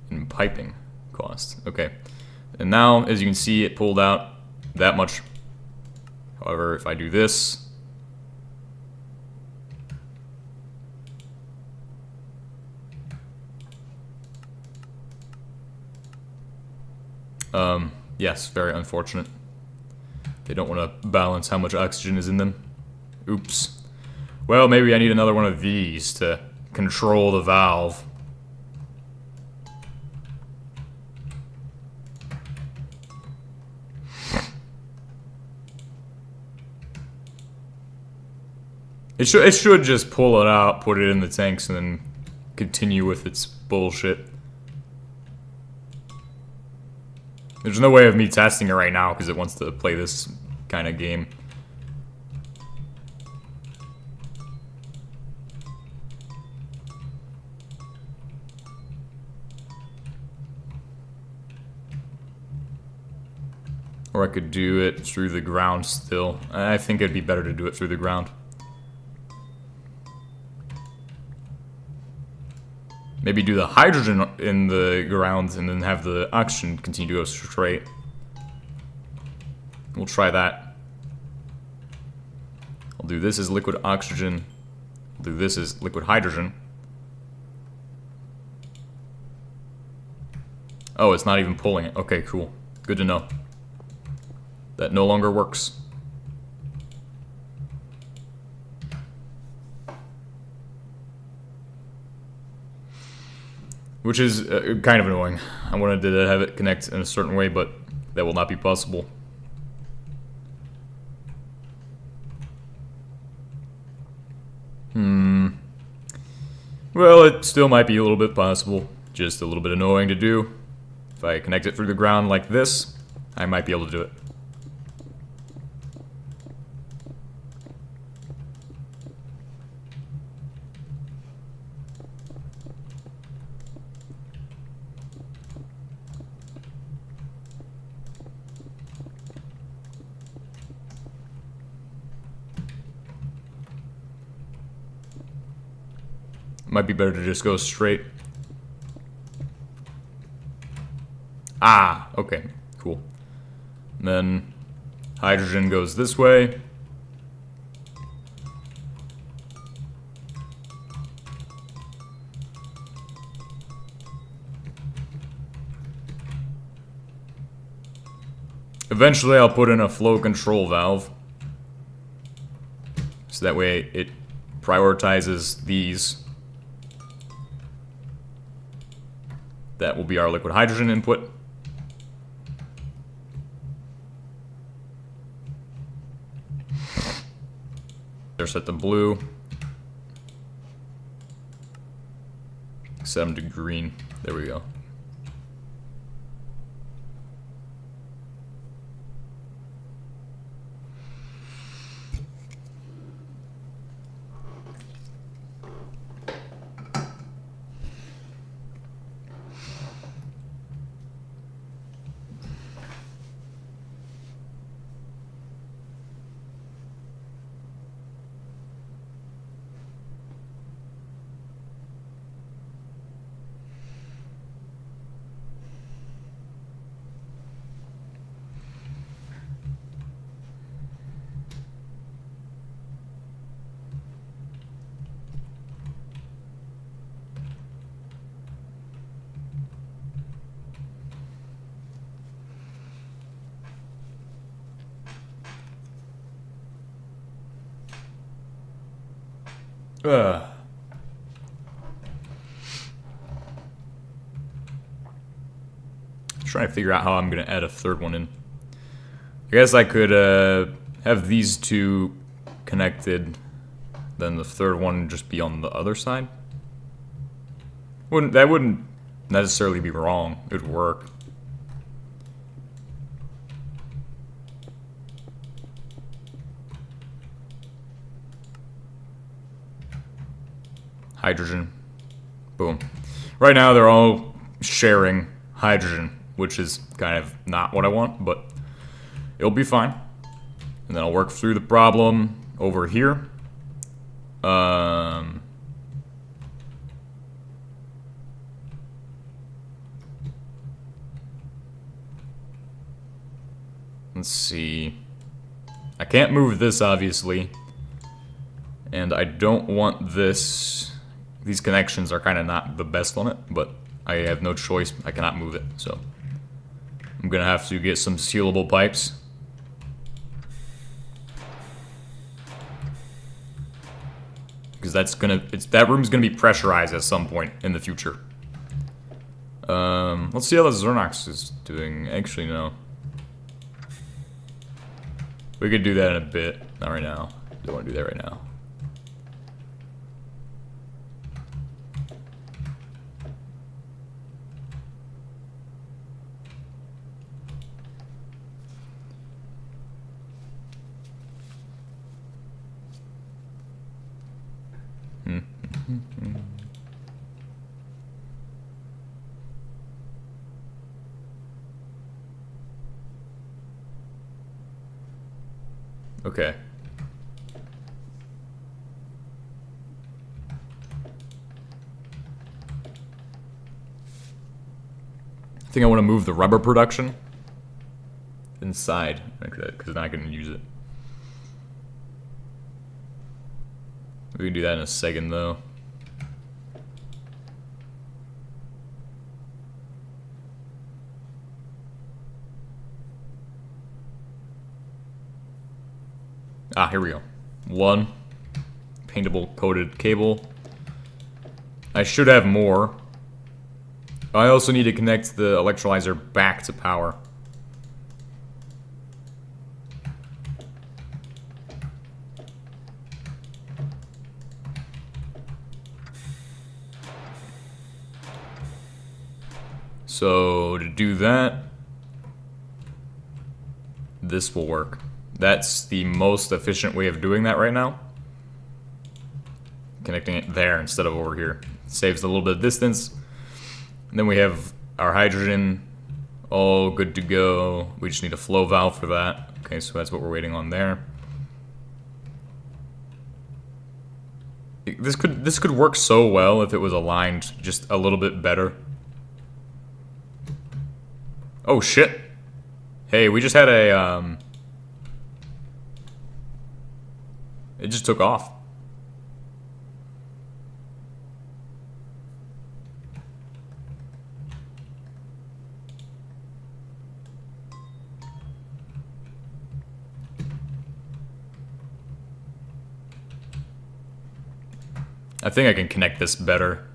in piping cost. Okay, and now as you can see, it pulled out that much. However, if I do this, yes, very unfortunate. They don't want to balance how much oxygen is in them. Oops. Well, maybe I need another one of these to control the valve. It should just pull it out, put it in the tanks, and then continue with its bullshit. There's no way of me testing it right now because it wants to play this kind of game. Or I could do it through the ground still. I think it'd be better to do it through the ground. Maybe do the hydrogen in the ground and then have the oxygen continue to go straight. We'll try that. I'll do this as liquid oxygen. I'll do this as liquid hydrogen. Oh, it's not even pulling it. Okay, cool. Good to know. That no longer works. Which is kind of annoying. I wanted to have it connect in a certain way, but that will not be possible. Well, it still might be a little bit possible. Just a little bit annoying to do. If I connect it through the ground like this, I might be able to do it. Might be better to just go straight. Ah, okay, cool. And then hydrogen goes this way. Eventually I'll put in a flow control valve. So that way it prioritizes these. That will be our liquid hydrogen input. They're set to blue. Set them to green. There we go. Trying to figure out how I'm going to add a third one in. I guess I could have these two connected, then the third one just be on the other side. That wouldn't necessarily be wrong. It would work. hydrogen. Boom. Right now they're all sharing hydrogen, which is kind of not what I want, but it'll be fine. And then I'll work through the problem over here. Let's see. I can't move this, obviously. And I don't want this. These connections are kind of not the best on it, but I have no choice. I cannot move it, so I'm gonna have to get some sealable pipes. Because that room's gonna be pressurized at some point in the future. Let's see how the Zernox is doing. Actually, no. We could do that in a bit. Not right now. Don't want to do that right now. Okay. I think I want to move the rubber production inside, because then I can use it. We can do that in a second, though. Ah, here we go. One paintable coated cable. I should have more. I also need to connect the electrolyzer back to power. So to do that, this will work. That's the most efficient way of doing that right now. Connecting it there instead of over here. Saves a little bit of distance. And then we have our hydrogen all good to go. We just need a flow valve for that. Okay, so that's what we're waiting on there. This could work so well if it was aligned just a little bit better. Oh shit. Hey, we just had a it just took off. I think I can connect this better.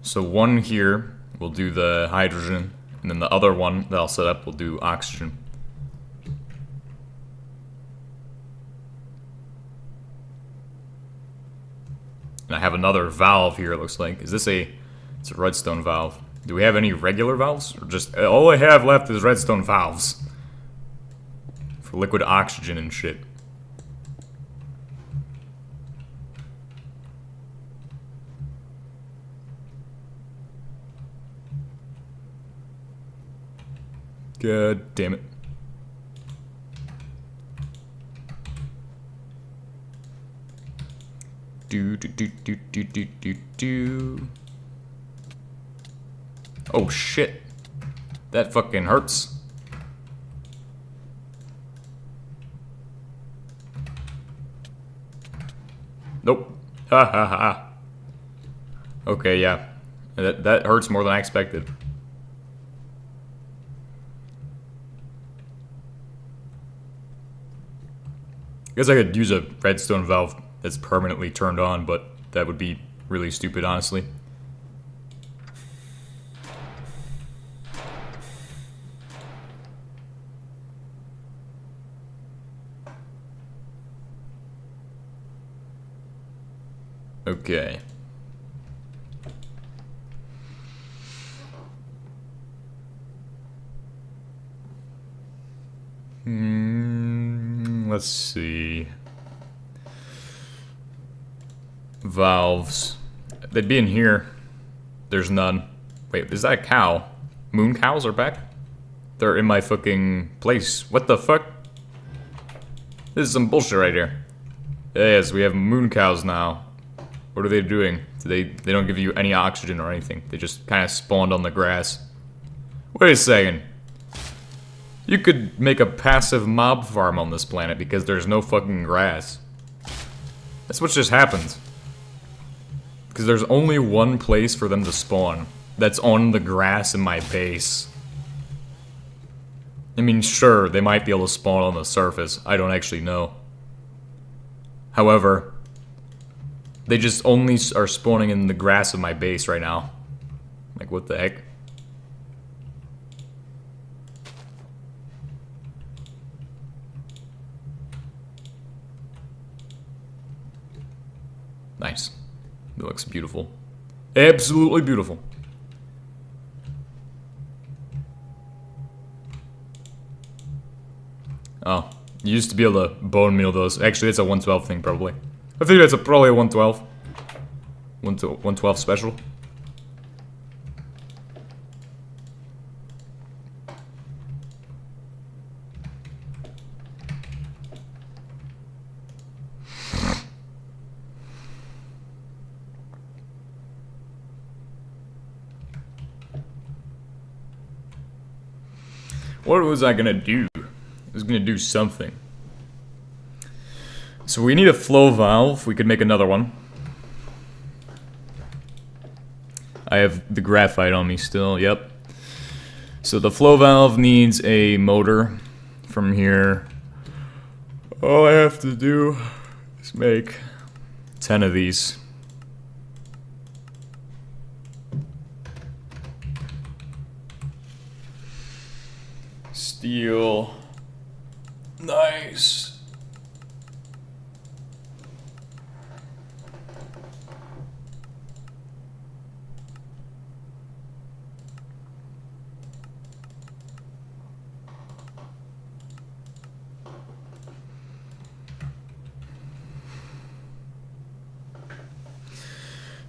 So one here will do the hydrogen, and then the other one that I'll set up will do oxygen. And I have another valve here, it looks like. Is this it's a redstone valve. Do we have any regular valves? Or just, all I have left is redstone valves. For liquid oxygen and shit. God damn it. Do. Oh shit. That fucking hurts. Nope. Ha ha ha. Okay, yeah. That hurts more than I expected. I guess I could use a redstone valve that's permanently turned on, but that would be really stupid, honestly. Okay. Let's see. valves. They'd be in here. There's none. Wait, is that a cow? Moon cows are back? They're in my fucking place. What the fuck? This is some bullshit right here. Yes, we have moon cows now. What are they doing? They don't give you any oxygen or anything. They just kind of spawned on the grass. Wait a second. You could make a passive mob farm on this planet because there's no fucking grass. That's what just happened. Because there's only one place for them to spawn. That's on the grass in my base. I mean, sure, they might be able to spawn on the surface. I don't actually know. However, they just only are spawning in the grass of my base right now. Like, what the heck? Nice. It looks beautiful. Absolutely beautiful. Oh, you used to be able to bone meal those. Actually, it's a 112 thing, probably. I think that's probably a 112. 112 special. What was I gonna do? I was gonna do something. So we need a flow valve. We could make another one. I have the graphite on me still, yep. So the flow valve needs a motor from here. All I have to do is make 10 of these. Steel. Nice.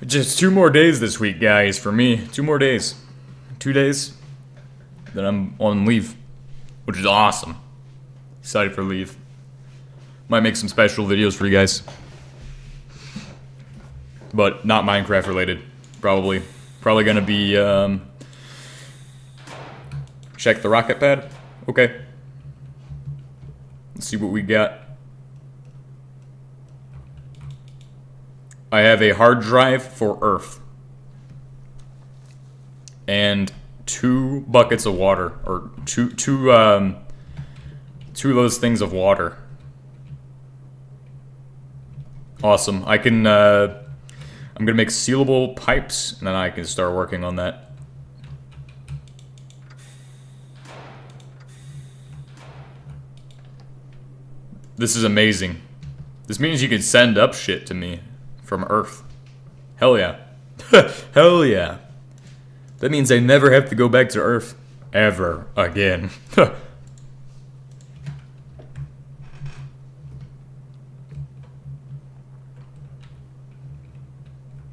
Just 2 more days this week, guys, for me. 2 more days. 2 days. Then I'm on leave, which is awesome. Excited for leave. Might make some special videos for you guys. But not Minecraft related, probably. Probably gonna be, check the rocket pad. Okay. Let's see what we got. I have a hard drive for Earth. And 2 buckets of water, or two of those things of water. Awesome. I can, I'm gonna make sealable pipes, and then I can start working on that. This is amazing. This means you can send up shit to me from Earth. Hell yeah. Hell yeah. That means I never have to go back to Earth. Ever again.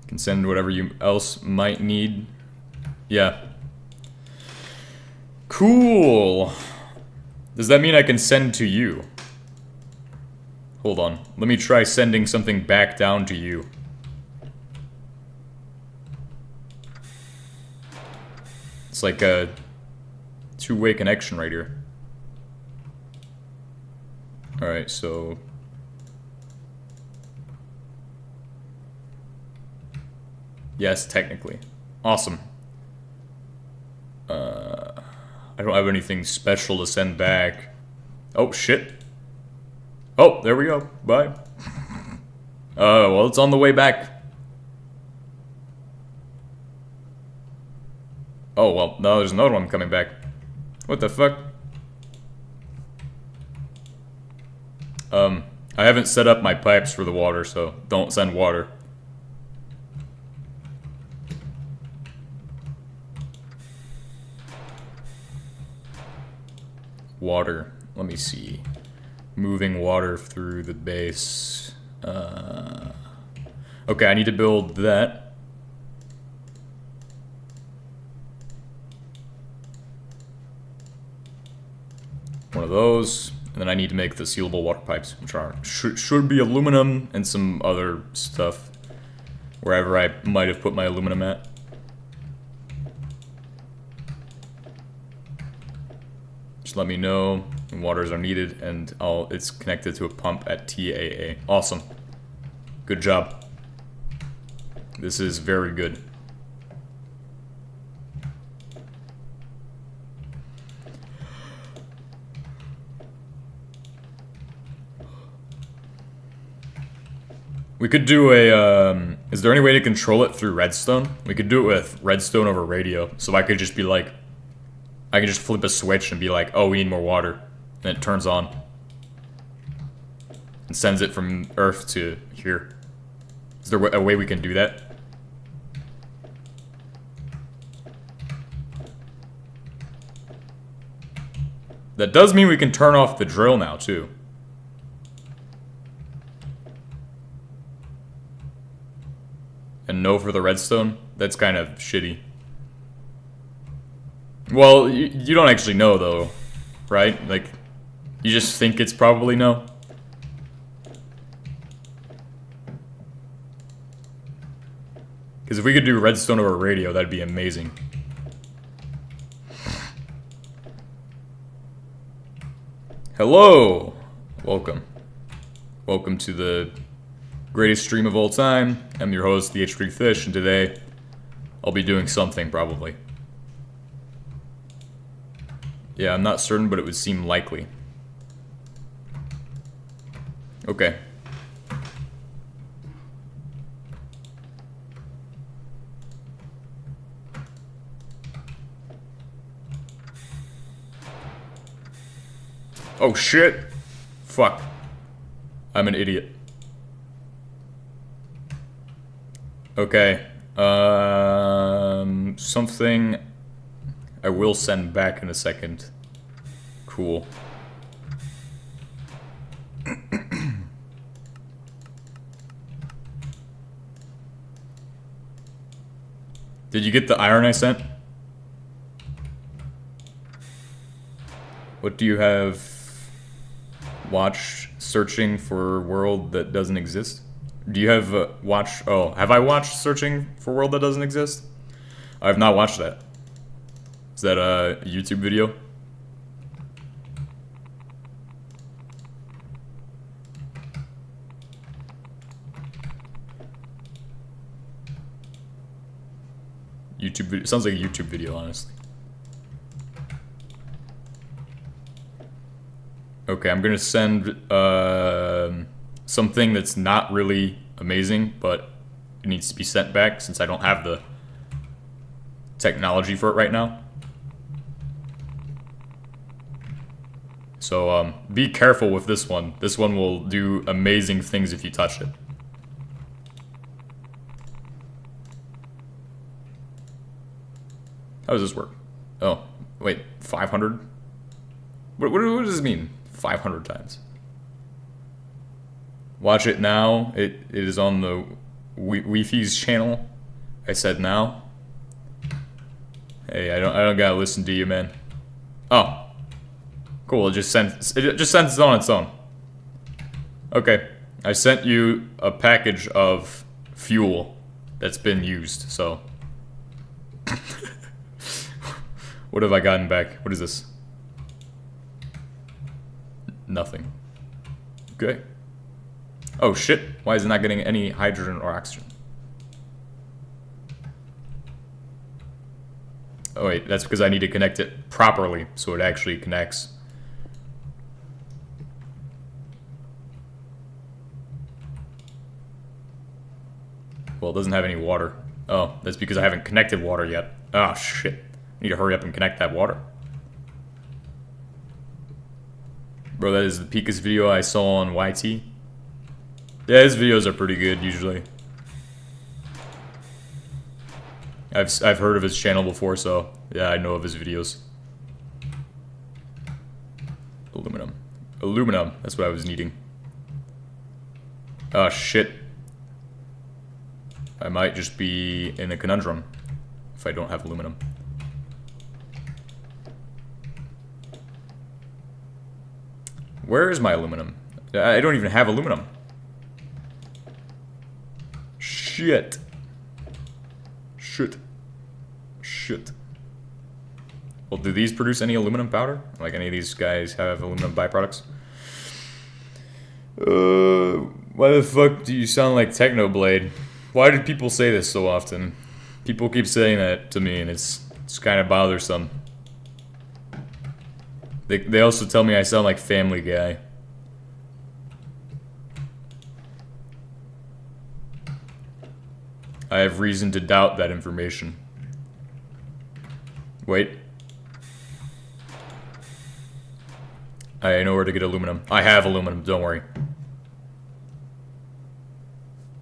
Can send whatever you else might need. Yeah. Cool. Does that mean I can send to you? Hold on. Let me try sending something back down to you. It's like a 2-way connection right here. Alright, so... yes, technically. Awesome. I don't have anything special to send back. Oh, shit. Oh, there we go. Bye. Well, it's on the way back. Oh, well, no, there's another one coming back. What the fuck? I haven't set up my pipes for the water, so don't send water. Water. Let me see. Moving water through the base. Okay, I need to build that. One of those. And then I need to make the sealable water pipes, which are should be aluminum and some other stuff. Wherever I might have put my aluminum at. Just let me know when waters are needed, and it's connected to a pump at TAA. Awesome. Good job. This is very good. We could do a, is there any way to control it through redstone? We could do it with redstone over radio, so I could just be like, I could just flip a switch and be like, oh, we need more water, and it turns on. And sends it from Earth to here. Is there a way we can do that? That does mean we can turn off the drill now, too. And no for the redstone? That's kind of shitty. Well, you don't actually know, though, right? Like, you just think it's probably no? Because if we could do redstone over radio, that'd be amazing. Hello! Welcome. Welcome to the greatest stream of all time. I'm your host, the H3 Fish, and today I'll be doing something, probably. Yeah, I'm not certain, but it would seem likely. Okay. Oh shit! Fuck. I'm an idiot. Okay. Something I will send back in a second. Cool. Did you get the iron I sent? What do you have? Watch searching for world that doesn't exist? Do you have watch? Oh, have I watched searching for world that doesn't exist? I have not watched that. Is that a YouTube video? YouTube video. Sounds like a YouTube video, honestly. Okay, I'm gonna send something that's not really amazing, but it needs to be sent back since I don't have the technology for it right now. So be careful with this one. This one will do amazing things if you touch it. How does this work? Oh, wait, 500? What does this mean? 500 times. Watch it now. It is on the Wi-Fi's channel. I said now. Hey, I don't gotta listen to you, man. Oh, cool. It just sends it on its own. Okay, I sent you a package of fuel that's been used. So, what have I gotten back? What is this? Nothing. Okay. Oh shit, why is it not getting any hydrogen or oxygen? Oh wait, that's because I need to connect it properly so it actually connects. Well, it doesn't have any water. Oh, that's because I haven't connected water yet. Oh shit, I need to hurry up and connect that water. Bro, that is the peakest video I saw on YT. Yeah, his videos are pretty good, usually. I've heard of his channel before, so yeah, I know of his videos. Aluminum. Aluminum, that's what I was needing. Oh, shit. I might just be in a conundrum if I don't have aluminum. Where is my aluminum? I don't even have aluminum. Shit. Shit. Shit. Well, do these produce any aluminum powder? Like any of these guys have aluminum byproducts? Why the fuck do you sound like Technoblade? Why do people say this so often? People keep saying that to me and it's kind of bothersome. They also tell me I sound like Family Guy. I have reason to doubt that information. Wait. I know where to get aluminum. I have aluminum, don't worry.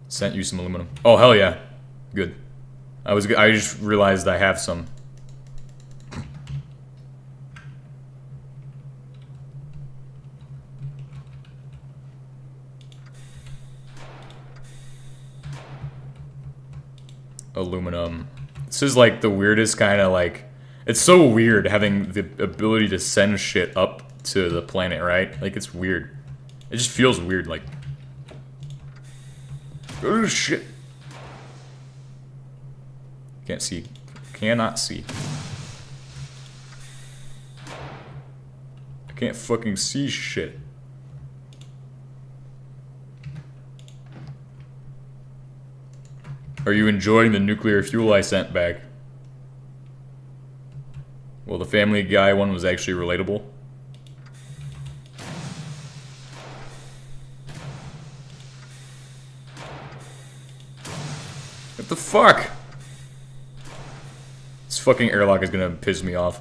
Sent you some aluminum. Oh, hell yeah. Good. I just realized I have some. Aluminum. This is like the weirdest kind of like... It's so weird having the ability to send shit up to the planet, right? Like, it's weird. It just feels weird, like... Oh, shit. Can't see. Cannot see. I can't fucking see shit. Are you enjoying the nuclear fuel I sent back? Well, the Family Guy one was actually relatable. What the fuck? This fucking airlock is gonna piss me off.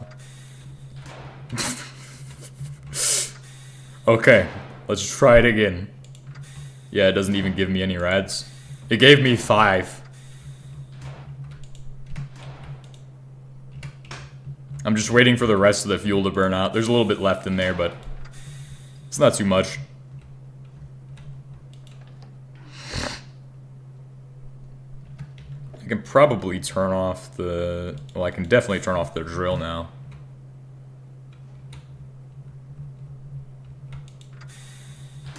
Okay, let's try it again. Yeah, it doesn't even give me any rads. It gave me 5. I'm just waiting for the rest of the fuel to burn out. There's a little bit left in there, but it's not too much. I can probably turn off the... Well, I can definitely turn off the drill now.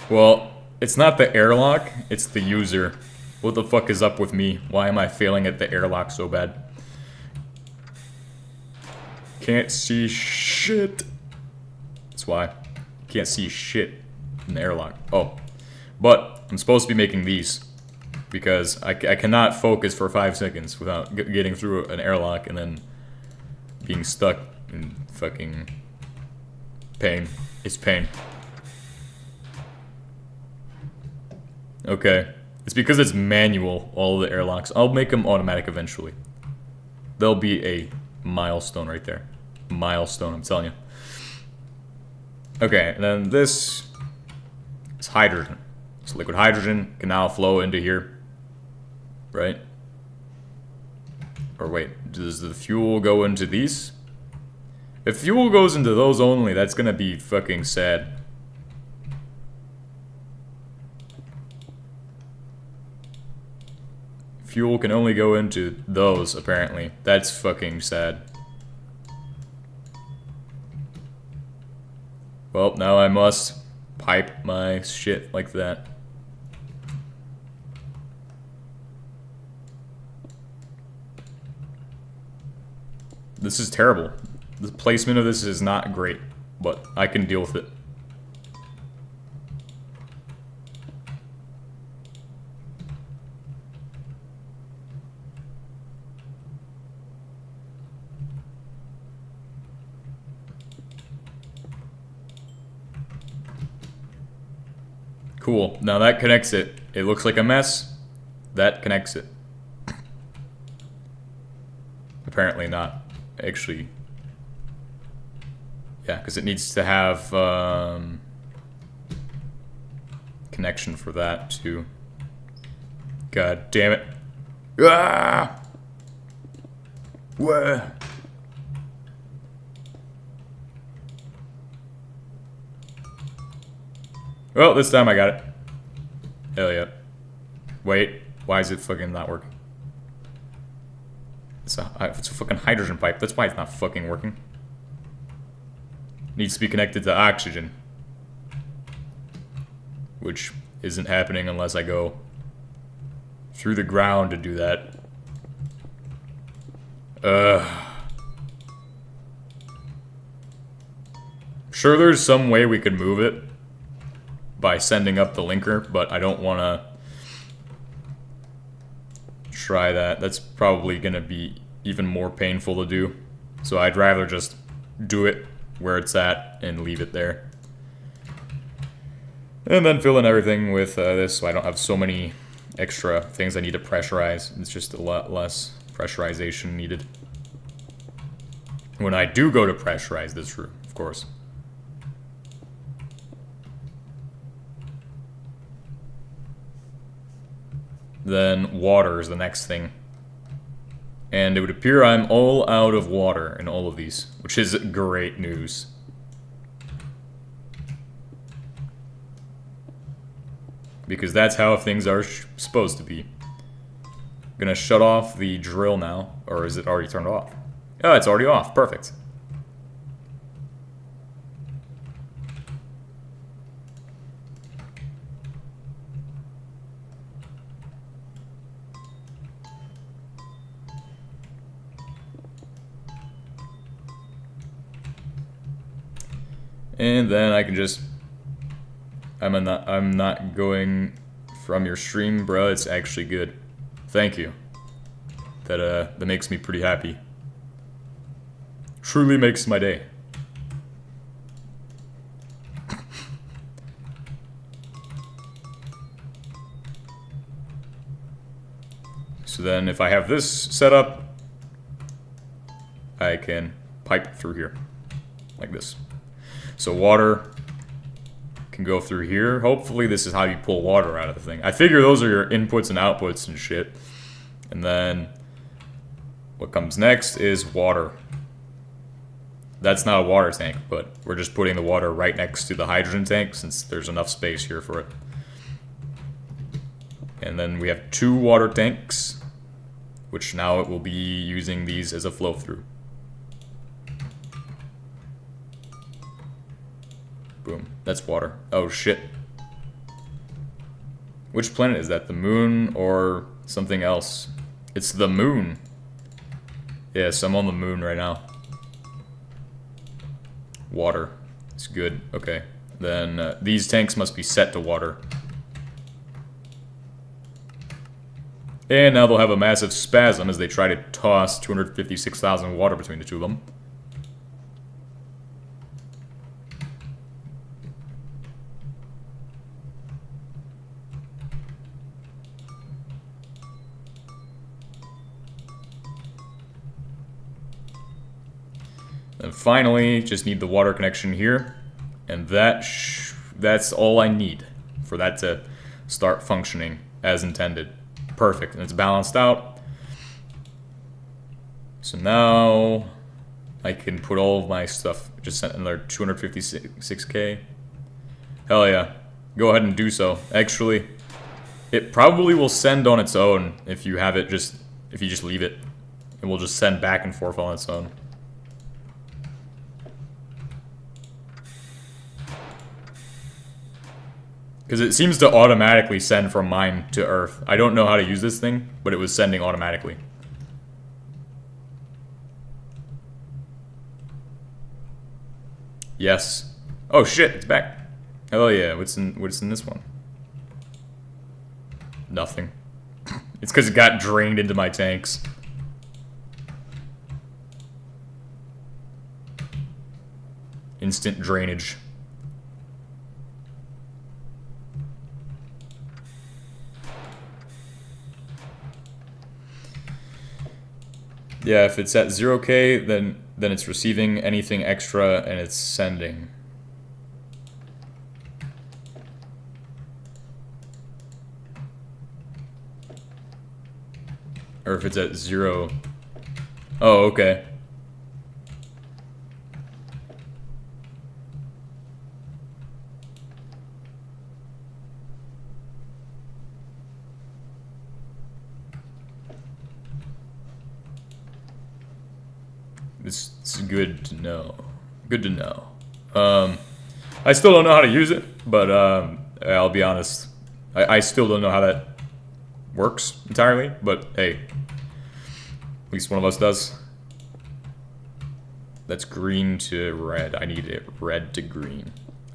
Well, it's not the airlock, it's the user. What the fuck is up with me? Why am I failing at the airlock so bad? Can't see shit. That's why. Can't see shit in the airlock. Oh. But I'm supposed to be making these. Because I cannot focus for 5 seconds without getting through an airlock and then being stuck in fucking pain. It's pain. Okay. It's because it's manual, all of the airlocks. I'll make them automatic eventually. There'll be a milestone right there. Milestone, I'm telling you. Okay, and then this is hydrogen. So liquid hydrogen can now flow into here. Right? Or wait, does the fuel go into these? If fuel goes into those only, that's gonna be fucking sad. Fuel can only go into those, apparently. That's fucking sad. Well, now I must pipe my shit like that. This is terrible. The placement of this is not great, but I can deal with it. Cool. Now that connects it. It looks like a mess. That connects it. Apparently not. Actually. Yeah, because it needs to have connection for that too. God damn it. Ah! Wah! Well, this time I got it. Hell yeah. Wait, why is it fucking not working? It's a fucking hydrogen pipe. That's why it's not fucking working. Needs to be connected to oxygen. Which isn't happening unless I go through the ground to do that. Sure, there's some way we could move it by sending up the linker, but I don't want to try that. That's probably going to be even more painful to do. So I'd rather just do it where it's at and leave it there. And then fill in everything with this so I don't have so many extra things I need to pressurize. It's just a lot less pressurization needed. When I do go to pressurize this room, of course. Then water is the next thing. And it would appear I'm all out of water in all of these, which is great news. Because that's how things are supposed to be. I'm gonna shut off the drill now, or is it already turned off? Oh, it's already off. Perfect. And then I can just... I'm not going from your stream, bro. It's actually good. Thank you. That makes me pretty happy. Truly makes my day. So then if I have this set up, I can pipe through here. Like this. So water can go through here. Hopefully this is how you pull water out of the thing. I figure those are your inputs and outputs and shit. And then what comes next is water. That's not a water tank, but we're just putting the water right next to the hydrogen tank since there's enough space here for it. And then we have 2 water tanks, which now it will be using these as a flow through. Boom. That's water. Oh, shit. Which planet is that? The moon or something else? It's the moon. Yes, I'm on the moon right now. Water. It's good. Okay. Then these tanks must be set to water. And now they'll have a massive spasm as they try to toss 256,000 water between the two of them. And finally, just need the water connection here, and that's all I need for that to start functioning as intended. Perfect, and it's balanced out. So now I can put all of my stuff, just sent another 256k. Hell yeah, go ahead and do so. Actually, it probably will send on its own if you have it if you just leave it. It will just send back and forth on its own. Because it seems to automatically send from mine to Earth. I don't know how to use this thing, but it was sending automatically. Yes. Oh shit, it's back. Oh yeah, what's in this one? Nothing. It's because it got drained into my tanks. Instant drainage. Yeah, if it's at 0k, then it's receiving anything extra and it's sending. Or if it's at 0. Oh, okay. It's good to know. Good to know. I still don't know how to use it, but I'll be honest. I still don't know how that works entirely, but hey, at least one of us does. That's green to red. I need it red to green.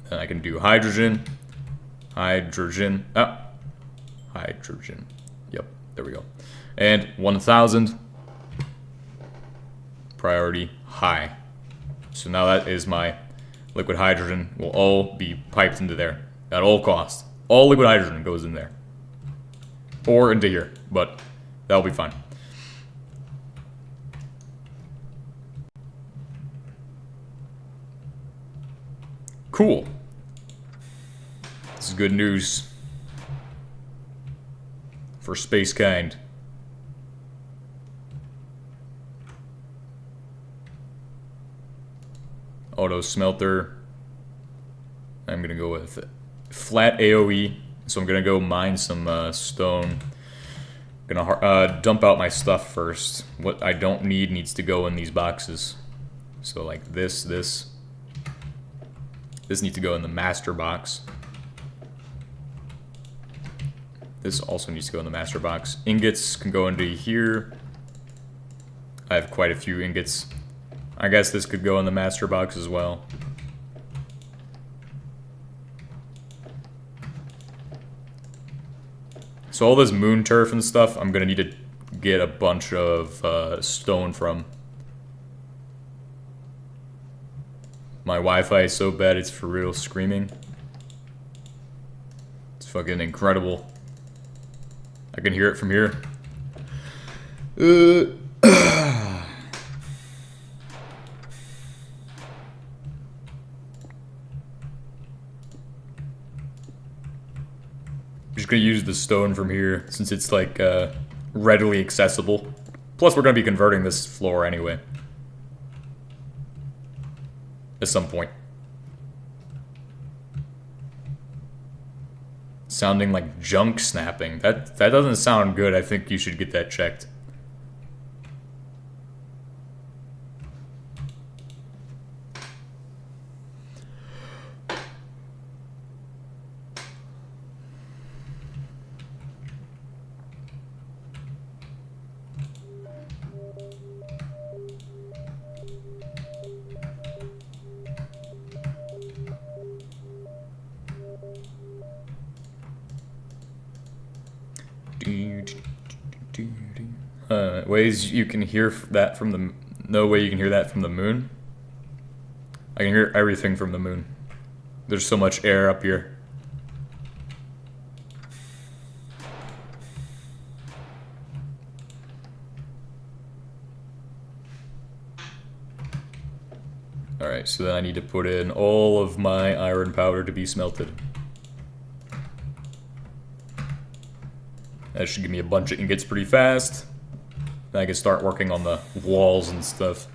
Then I can do hydrogen. Hydrogen. Hydrogen. Yep, there we go. And 1,000. Priority high. So now that is my liquid hydrogen will all be piped into there at all costs. All liquid hydrogen goes in there. Or into here, but that'll be fine. Cool. This is good news for space kind. Auto smelter. I'm gonna go with flat AOE, so I'm gonna go mine some stone. Gonna dump out my stuff first. What I don't need needs to go in these boxes. So like this needs to go in the master box. This also needs to go in the master box. Ingots can go into here. I have quite a few ingots. I guess this could go in the master box as well. So all this moon turf and stuff, I'm gonna need to get a bunch of stone from. My Wi-Fi is so bad it's for real screaming. It's fucking incredible. I can hear it from here. I'm just gonna use the stone from here since it's like readily accessible. Plus we're gonna be converting this floor anyway. At some point. Sounding like junk snapping. That doesn't sound good. I think you should get that checked. Ways you can hear that from the... No way you can hear that from the moon. I can hear everything from the moon. There's so much air up here. Alright, so then I need to put in all of my iron powder to be smelted. That should give me a bunch of ingots pretty fast. Then I can start working on the walls and stuff.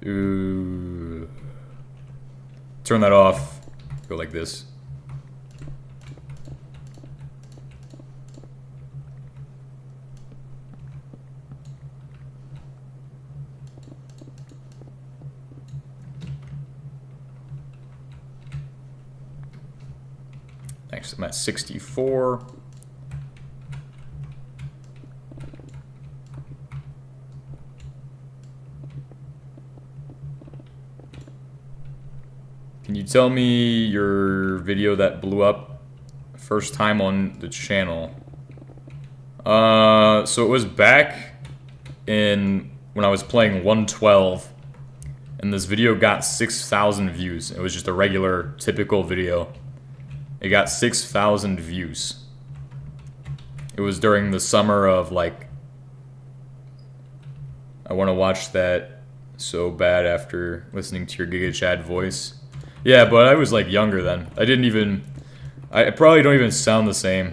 Ooh. Turn that off. Go like this. Next, I'm at 64. Can you tell me your video that blew up first time on the channel? So it was back in when I was playing 112, and this video got 6,000 views. It was just a regular, typical video. It got 6,000 views. It was during the summer of like, I want to watch that so bad after listening to your Giga Chad voice. Yeah, but I was like younger then. I probably don't even sound the same.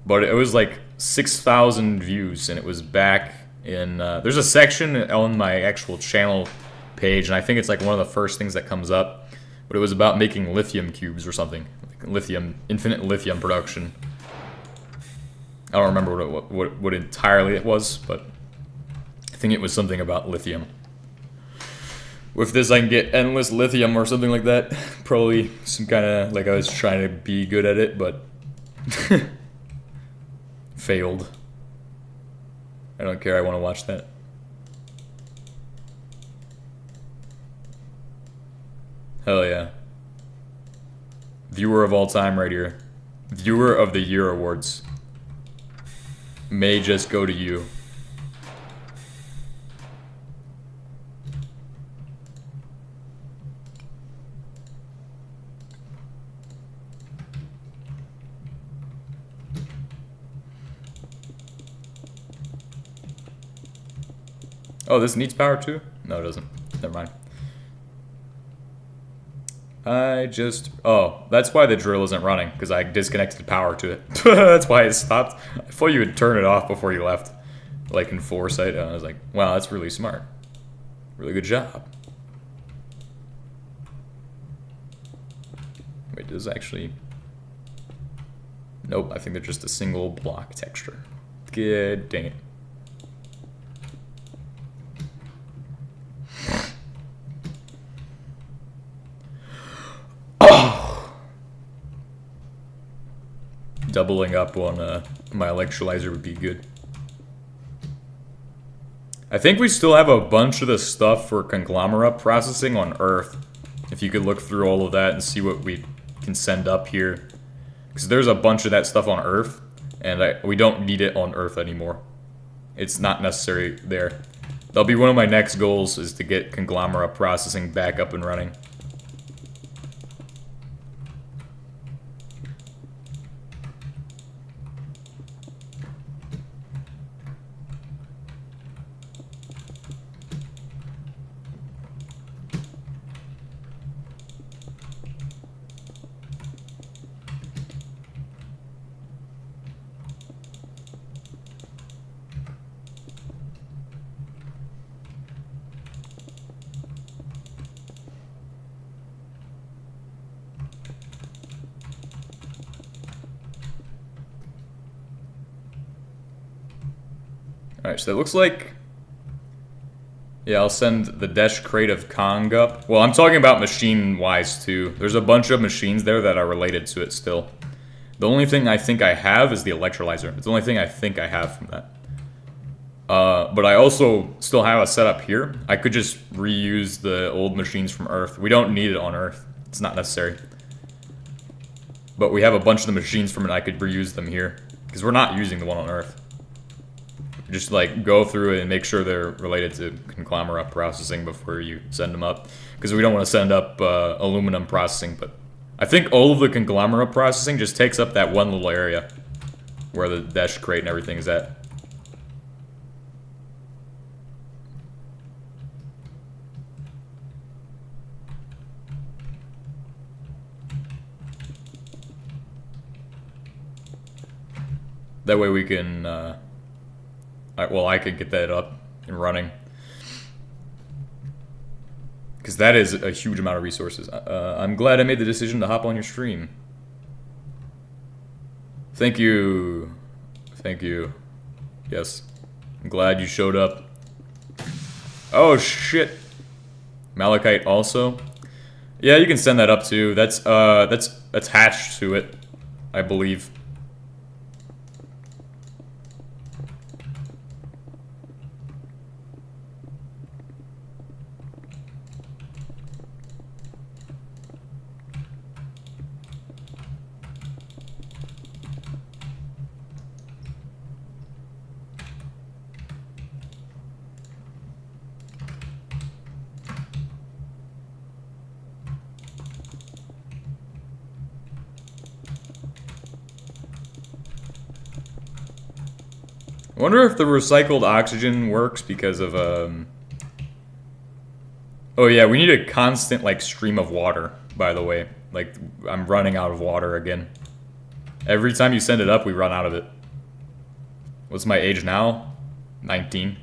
But it was like 6,000 views, and it was back in, there's a section on my actual channel page, and I think it's like one of the first things that comes up. But it was about making lithium cubes or something. Like lithium, infinite lithium production. I don't remember what entirely it was, but I think it was something about lithium. With this, I can get endless lithium or something like that. Probably some kind of, like I was trying to be good at it, but failed. I don't care, I want to watch that. Hell yeah. Viewer of all time right here. Viewer of the Year awards. May just go to you. Oh, this needs power too? No, it doesn't. Never mind. Oh, that's why the drill isn't running, because I disconnected power to it. That's why it stopped. I thought you would turn it off before you left, like in foresight. And I was like, wow, that's really smart. Really good job. Wait, does actually... Nope, I think they're just a single block texture. Good, dang it. Doubling up on my electrolyzer would be good. I think we still have a bunch of the stuff for conglomerate processing on Earth. If you could look through all of that and see what we can send up here. Because there's a bunch of that stuff on Earth, and we don't need it on Earth anymore. It's not necessary there. That'll be one of my next goals, is to get conglomerate processing back up and running. Alright, so it looks like... Yeah, I'll send the Desh crate of Kong up. Well, I'm talking about machine-wise, too. There's a bunch of machines there that are related to it still. The only thing I think I have is the electrolyzer. It's the only thing I think I have from that. But I also still have a setup here. I could just reuse the old machines from Earth. We don't need it on Earth. It's not necessary. But we have a bunch of the machines from it. I could reuse them here. Because we're not using the one on Earth. Just like go through it and make sure they're related to conglomerate processing before you send them up. Because we don't want to send up aluminum processing. But I think all of the conglomerate processing just takes up that one little area where the Desh crate and everything is at. That way we can, well, I could get that up and running. Because that is a huge amount of resources. I'm glad I made the decision to hop on your stream. Thank you. Thank you. Yes. I'm glad you showed up. Oh, shit. Malachite also. Yeah, you can send that up too. That's attached to it, I believe. I wonder if the recycled oxygen works because of, Oh yeah, we need a constant, like, stream of water, by the way. Like, I'm running out of water again. Every time you send it up, we run out of it. What's my age now? 19.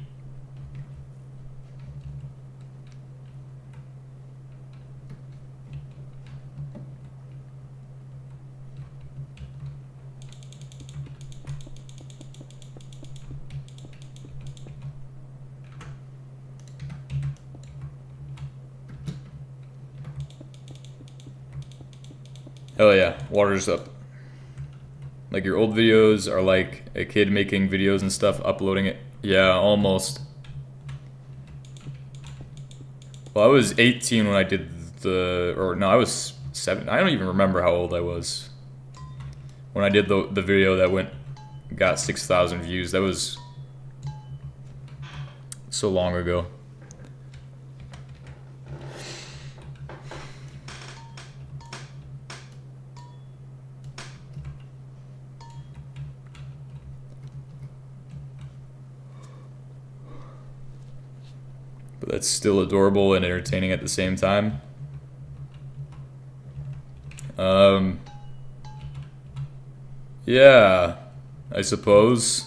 Hell yeah, water's up. Like your old videos are like a kid making videos and stuff, uploading it. Yeah, almost. Well, I was 18 when I did I was 7. I don't even remember how old I was when I did the video that got 6,000 views. That was so long ago. But that's still adorable and entertaining at the same time. Yeah, I suppose.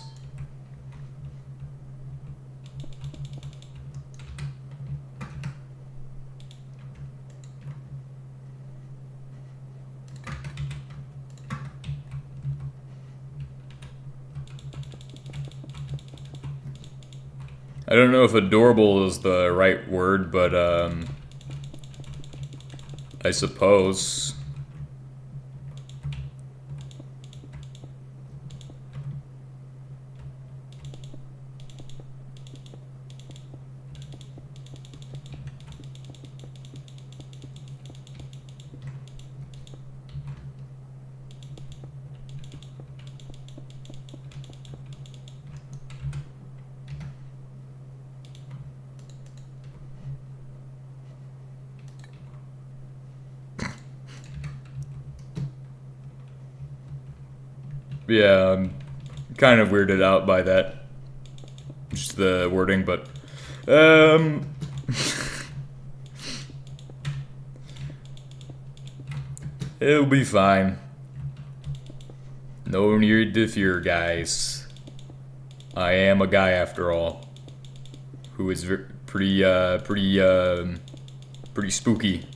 I don't know if adorable is the right word, but I suppose. Yeah, I'm kind of weirded out by that. Just the wording, but it'll be fine. No need to fear, guys. I am a guy after all, who is pretty spooky,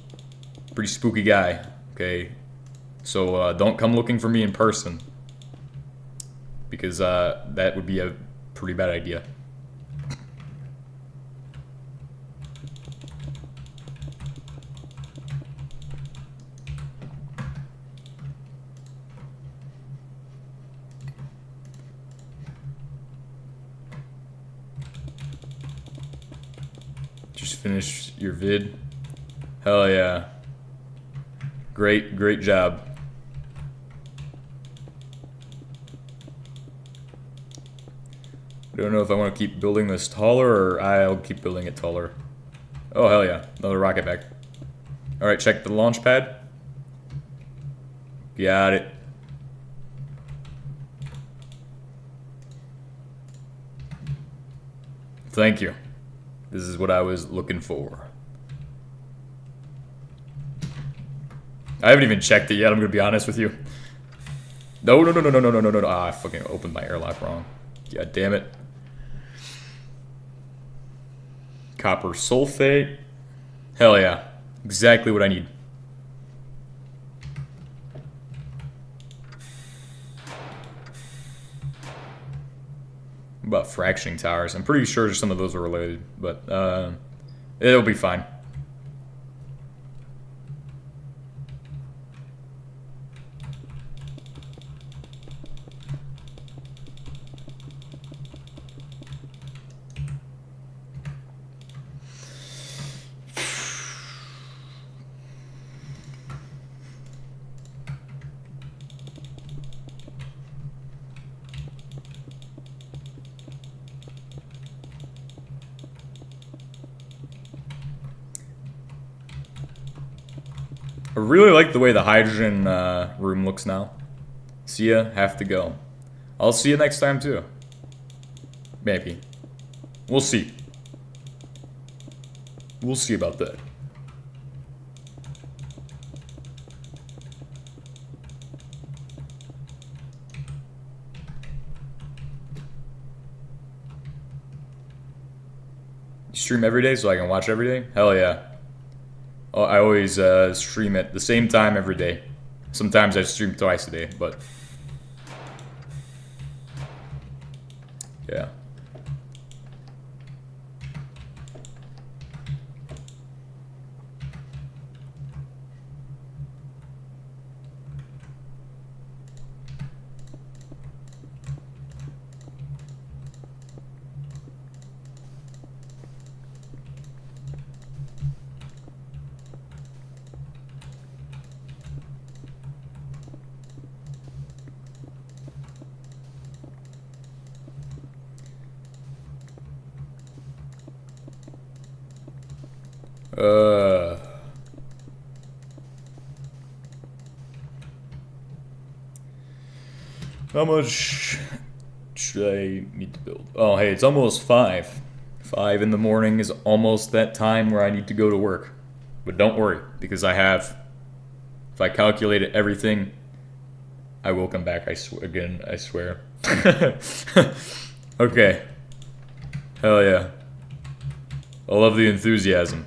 pretty spooky guy. Okay, so don't come looking for me in person, because that would be a pretty bad idea. Just finished your vid. Hell yeah. Great job. I don't know if I want to keep building this taller or I'll keep building it taller. Oh, hell yeah. Another rocket back. Alright, check the launch pad. Got it. Thank you. This is what I was looking for. I haven't even checked it yet, I'm gonna be honest with you. No. Ah, I fucking opened my airlock wrong. God damn it. Copper sulfate. Hell yeah. Exactly what I need. What about fractioning towers? I'm pretty sure some of those are related, but it'll be fine. I really like the way the hydrogen room looks now. See ya, have to go. I'll see you next time too. Maybe. We'll see. We'll see about that. You stream every day so I can watch every day? Hell yeah. Oh, I always stream at the same time every day. Sometimes I stream twice a day, but yeah. Uh... How much should I need to build? Oh, hey, it's almost 5. 5 in the morning is almost that time where I need to go to work. But don't worry, because I have... If I calculated everything, I will come back, I swear. Okay. Hell yeah. I love the enthusiasm.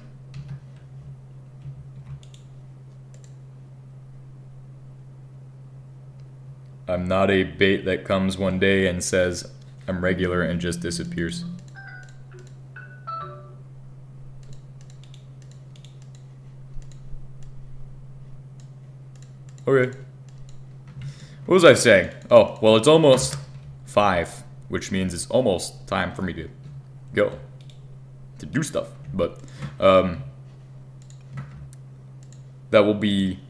I'm not a bait that comes one day and says I'm regular and just disappears. Okay. What was I saying? Oh, well, it's almost 5, which means it's almost time for me to go. To do stuff. But, that will be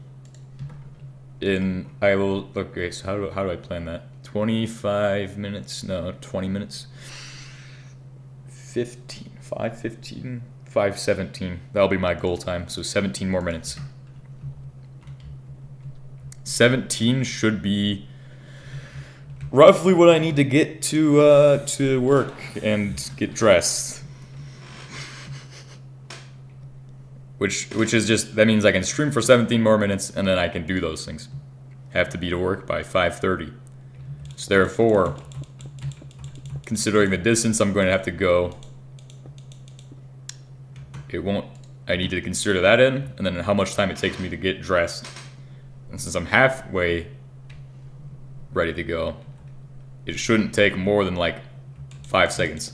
okay, so how do I plan that? 25 minutes? No, 20 minutes. 5:15, 5:17. That'll be my goal time, so 17 more minutes. 17 should be roughly what I need to get to work and get dressed. Which is just, that means I can stream for 17 more minutes and then I can do those things. Have to be to work by 5:30. So therefore, considering the distance I'm going to have to go, I need to consider that in, and then how much time it takes me to get dressed. And since I'm halfway ready to go, it shouldn't take more than like 5 seconds.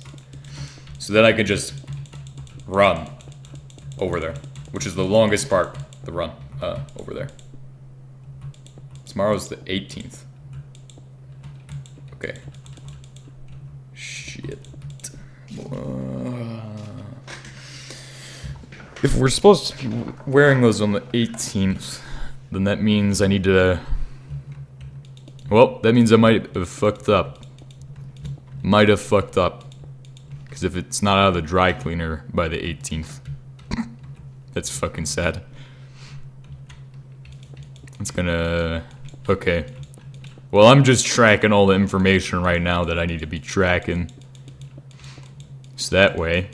So then I can just run over there, which is the longest part, the run over there. Tomorrow's the 18th. Okay. Shit. If we're supposed to be wearing those on the 18th, then that means I need to... Well, that means I might have fucked up. Might have fucked up. Because if it's not out of the dry cleaner by the 18th, that's fucking sad. It's gonna... Okay. Well, I'm just tracking all the information right now that I need to be tracking. So that way,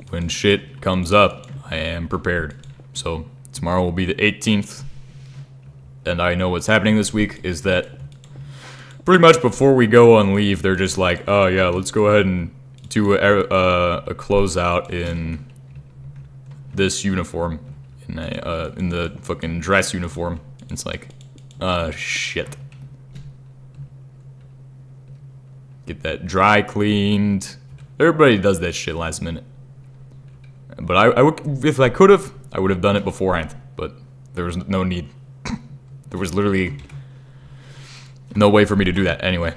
when shit comes up, I am prepared. So, tomorrow will be the 18th. And I know what's happening this week is that pretty much before we go on leave, they're just like, oh yeah, let's go ahead and do a closeout in this uniform, in the fucking dress uniform. It's like, shit. Get that dry cleaned. Everybody does that shit last minute. But I would, if I could have, I would have done it beforehand. But there was no need. There was literally no way for me to do that anyway.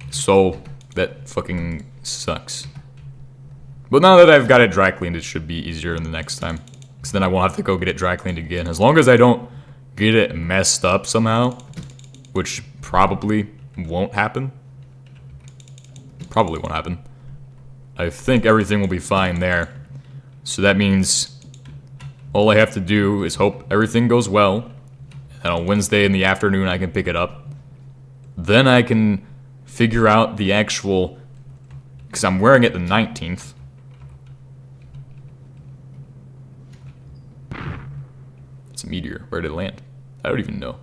So that fucking sucks. But now that I've got it dry cleaned, it should be easier in the next time. Because then I won't have to go get it dry cleaned again. As long as I don't get it messed up somehow, which probably won't happen. Probably won't happen. I think everything will be fine there. So that means all I have to do is hope everything goes well. And on Wednesday in the afternoon I can pick it up. Then I can figure out the actual... Because I'm wearing it the 19th. It's a meteor. Where did it land? I don't even know.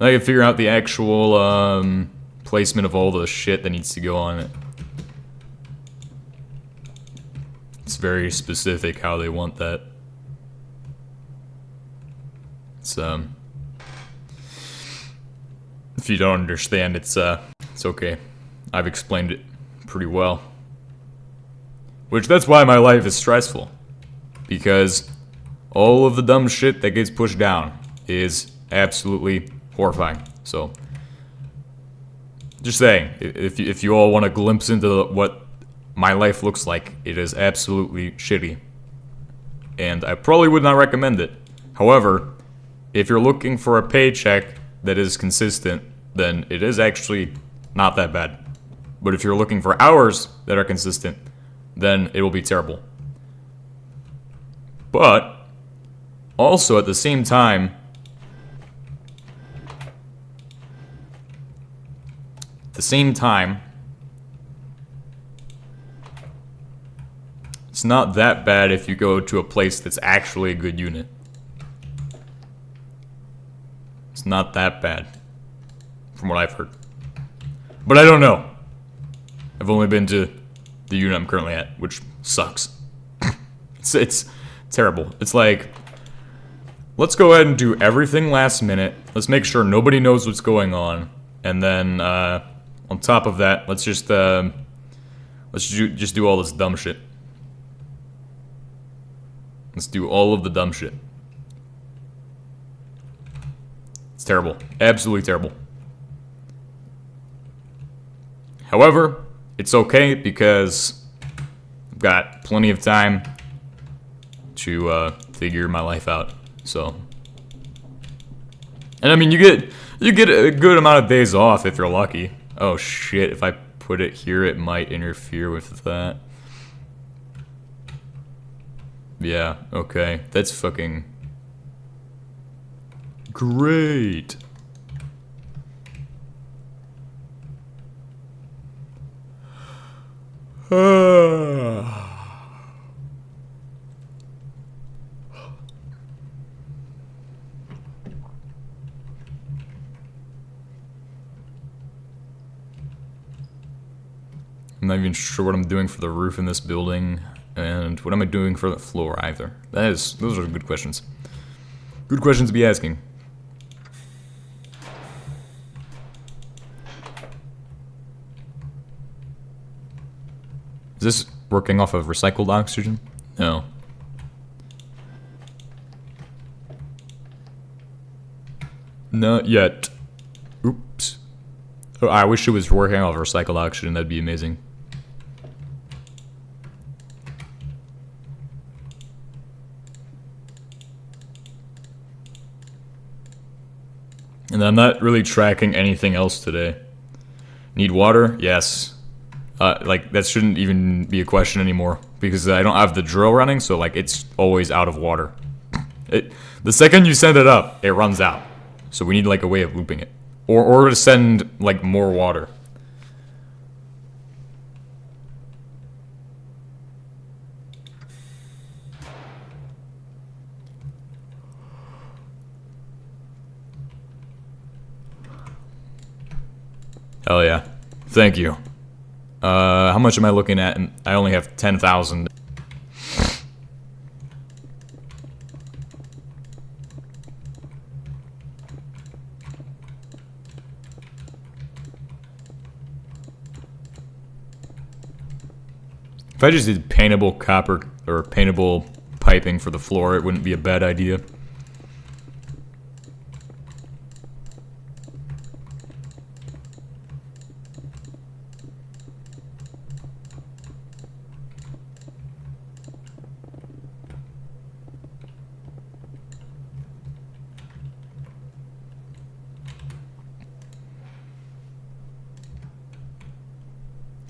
I can figure out the actual placement of all the shit that needs to go on it. It's very specific how they want that. It's if you don't understand, it's okay. I've explained it pretty well. That's why my life is stressful. Because all of the dumb shit that gets pushed down is absolutely horrifying. So, just saying, if you all want a glimpse into what my life looks like, it is absolutely shitty. And I probably would not recommend it. However, if you're looking for a paycheck that is consistent, then it is actually not that bad. But if you're looking for hours that are consistent, then it will be terrible. But also at the same time, it's not that bad if you go to a place that's actually a good unit. It's not that bad, from what I've heard. But I don't know. I've only been to the unit I'm currently at, which sucks. It's terrible. It's like, let's go ahead and do everything last minute. Let's make sure nobody knows what's going on, and then on top of that, let's just do all this dumb shit. Let's do all of the dumb shit. It's terrible. Absolutely terrible. However, it's okay because I've got plenty of time to figure my life out. So, and I mean, you get a good amount of days off if you're lucky. Oh shit! If I put it here, it might interfere with that. Yeah. Okay. That's fucking great. I'm not even sure what I'm doing for the roof in this building, and what am I doing for the floor either. Those are good questions. Good questions to be asking. Is this working off of recycled oxygen? No. Not yet. Oops. Oh, I wish it was working off recycled oxygen. That'd be amazing. And I'm not really tracking anything else today. Need water? Yes. Like, that shouldn't even be a question anymore, because I don't have the drill running, so, like, it's always out of water. The second you send it up, it runs out. So we need, like, a way of looping it. Or to send, like, more water. Hell yeah. Thank you. How much am I looking at? And I only have 10,000. If I just did paintable copper or paintable piping for the floor, it wouldn't be a bad idea.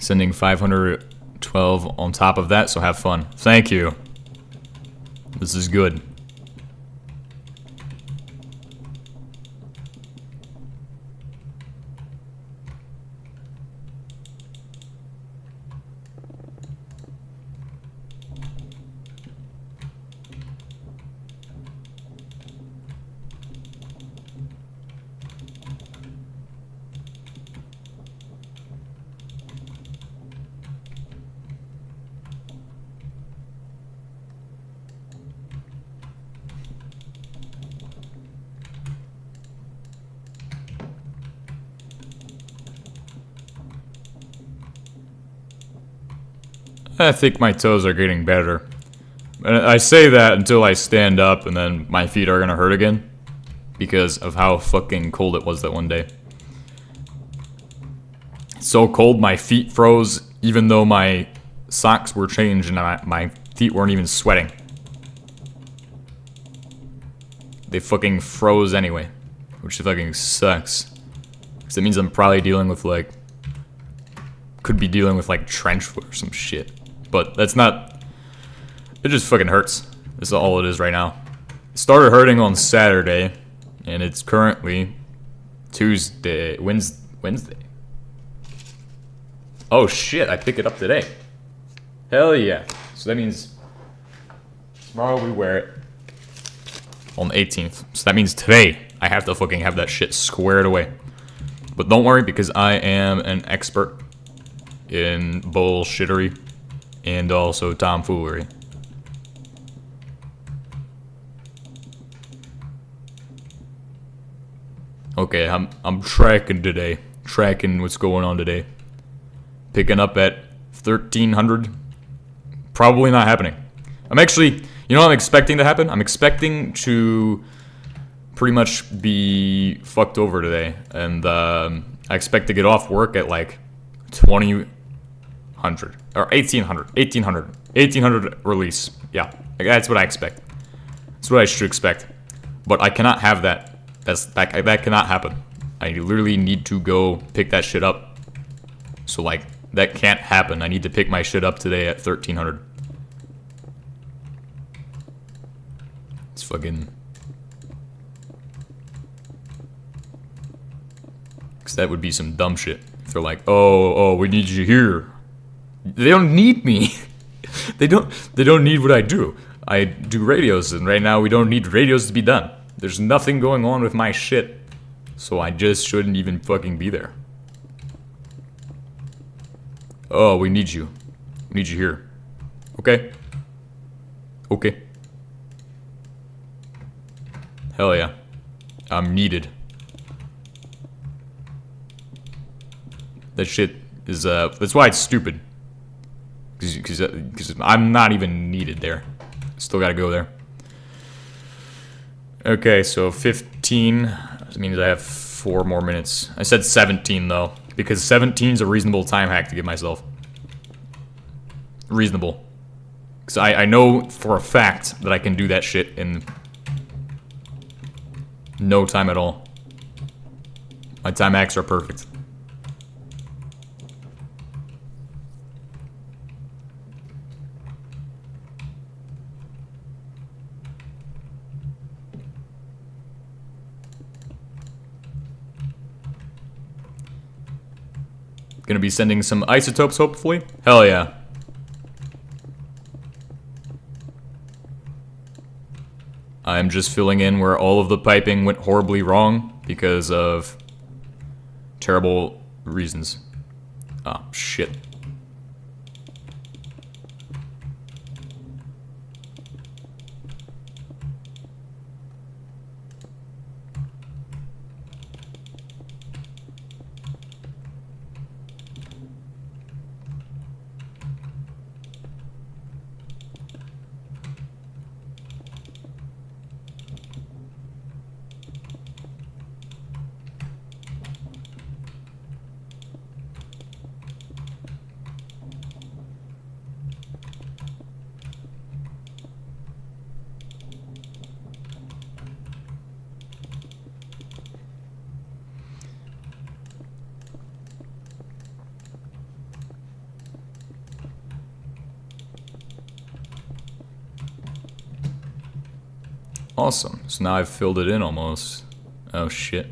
Sending 512 on top of that, so have fun. Thank you. This is good. I think my toes are getting better. And I say that until I stand up and then my feet are gonna hurt again. Because of how fucking cold it was that one day. So cold my feet froze even though my socks were changed and my feet weren't even sweating. They fucking froze anyway. Which fucking sucks. Because it means I'm probably dealing with like could be dealing with like trench foot or some shit. But that's not, it just fucking hurts. That's all it is right now. It started hurting on Saturday, and it's currently Wednesday. Oh shit, I pick it up today. Hell yeah. So that means tomorrow we wear it on the 18th. So that means today I have to fucking have that shit squared away. But don't worry, because I am an expert in bullshittery and also tomfoolery. Okay, I'm tracking today. Tracking what's going on today. Picking up at 1300. Probably not happening. I'm actually, you know what I'm expecting to happen? I'm expecting to pretty much be fucked over today. And I expect to get off work at like 2000 or 1800 release. Yeah, that's what I expect. That's what I should expect. But I cannot have that. That cannot happen. I literally need to go pick that shit up. So like, that can't happen. I need to pick my shit up today at 1300. It's fucking... Because that would be some dumb shit. If they're like, oh, we need you here. They don't need me. They don't need what I do. I do radios, and right now we don't need radios to be done. There's nothing going on with my shit. So I just shouldn't even fucking be there. Oh, we need you. We need you here. Okay. Okay. Hell yeah. I'm needed. That shit is, that's why it's stupid. Because I'm not even needed there. Still gotta go there. Okay, so 15. That means I have 4 more minutes. I said 17 though, because 17 is a reasonable time hack to give myself. Reasonable. Because I know for a fact that I can do that shit in no time at all. My time hacks are perfect. Gonna be sending some isotopes, hopefully. Hell yeah. I'm just filling in where all of the piping went horribly wrong because of terrible reasons. Oh, shit. Awesome. So now I've filled it in almost. Oh shit.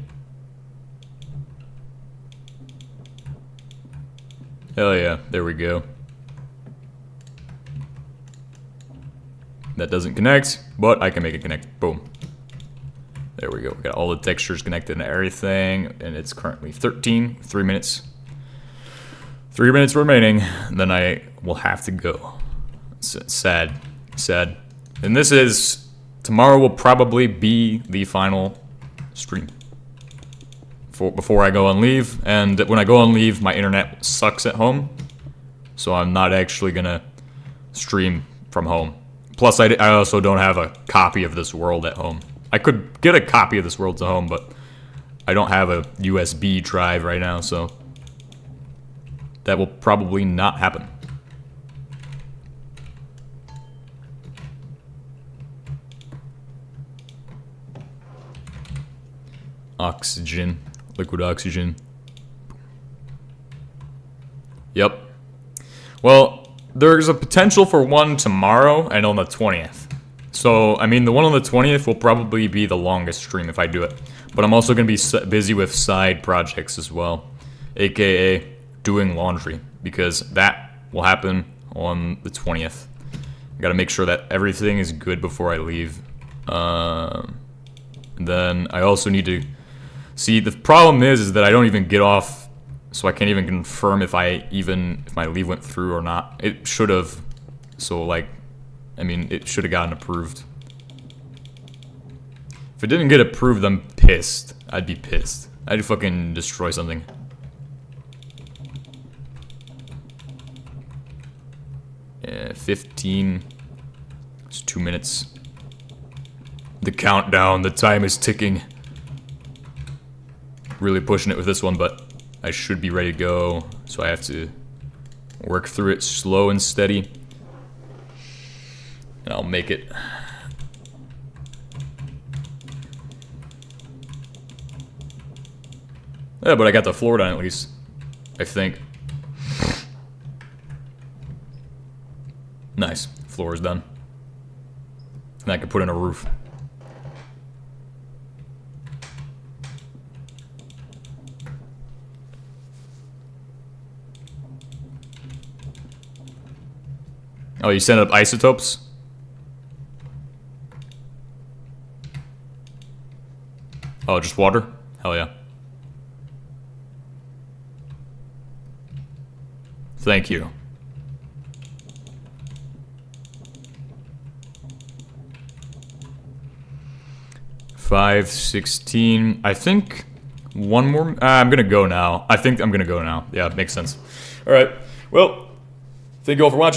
Hell yeah, there we go. That doesn't connect, but I can make it connect. Boom. There we go. We got all the textures connected and everything, and it's currently 13, 3 minutes. 3 minutes remaining, then I will have to go. Sad. Sad. And this is... Tomorrow will probably be the final stream before I go on leave, and when I go on leave, my internet sucks at home, so I'm not actually gonna stream from home. Plus, I also don't have a copy of this world at home. I could get a copy of this world to home, but I don't have a USB drive right now, so that will probably not happen. Oxygen, liquid oxygen. Yep. Well, there's a potential for one tomorrow and on the 20th. So, I mean, the one on the 20th will probably be the longest stream if I do it. But I'm also going to be busy with side projects as well, aka doing laundry, because that will happen on the 20th. I got to make sure that everything is good before I leave. Then I also need to see, the problem is that I don't even get off, so I can't even confirm if my leave went through or not. It should have. So like, I mean, it should have gotten approved. If it didn't get approved, I'm pissed. I'd be pissed. I'd fucking destroy something. Yeah, 15. It's 2 minutes. The countdown, the time is ticking. Really pushing it with this one, but I should be ready to go. So I have to work through it slow and steady. And I'll make it. Yeah, but I got the floor done at least, I think. Nice, floor is done. And I can put in a roof. Oh, you sent up isotopes? Oh, just water? Hell yeah. Thank you. $5.16. I think one more. I'm gonna go now. I think I'm gonna go now. Yeah, makes sense. All right. Well, thank you all for watching.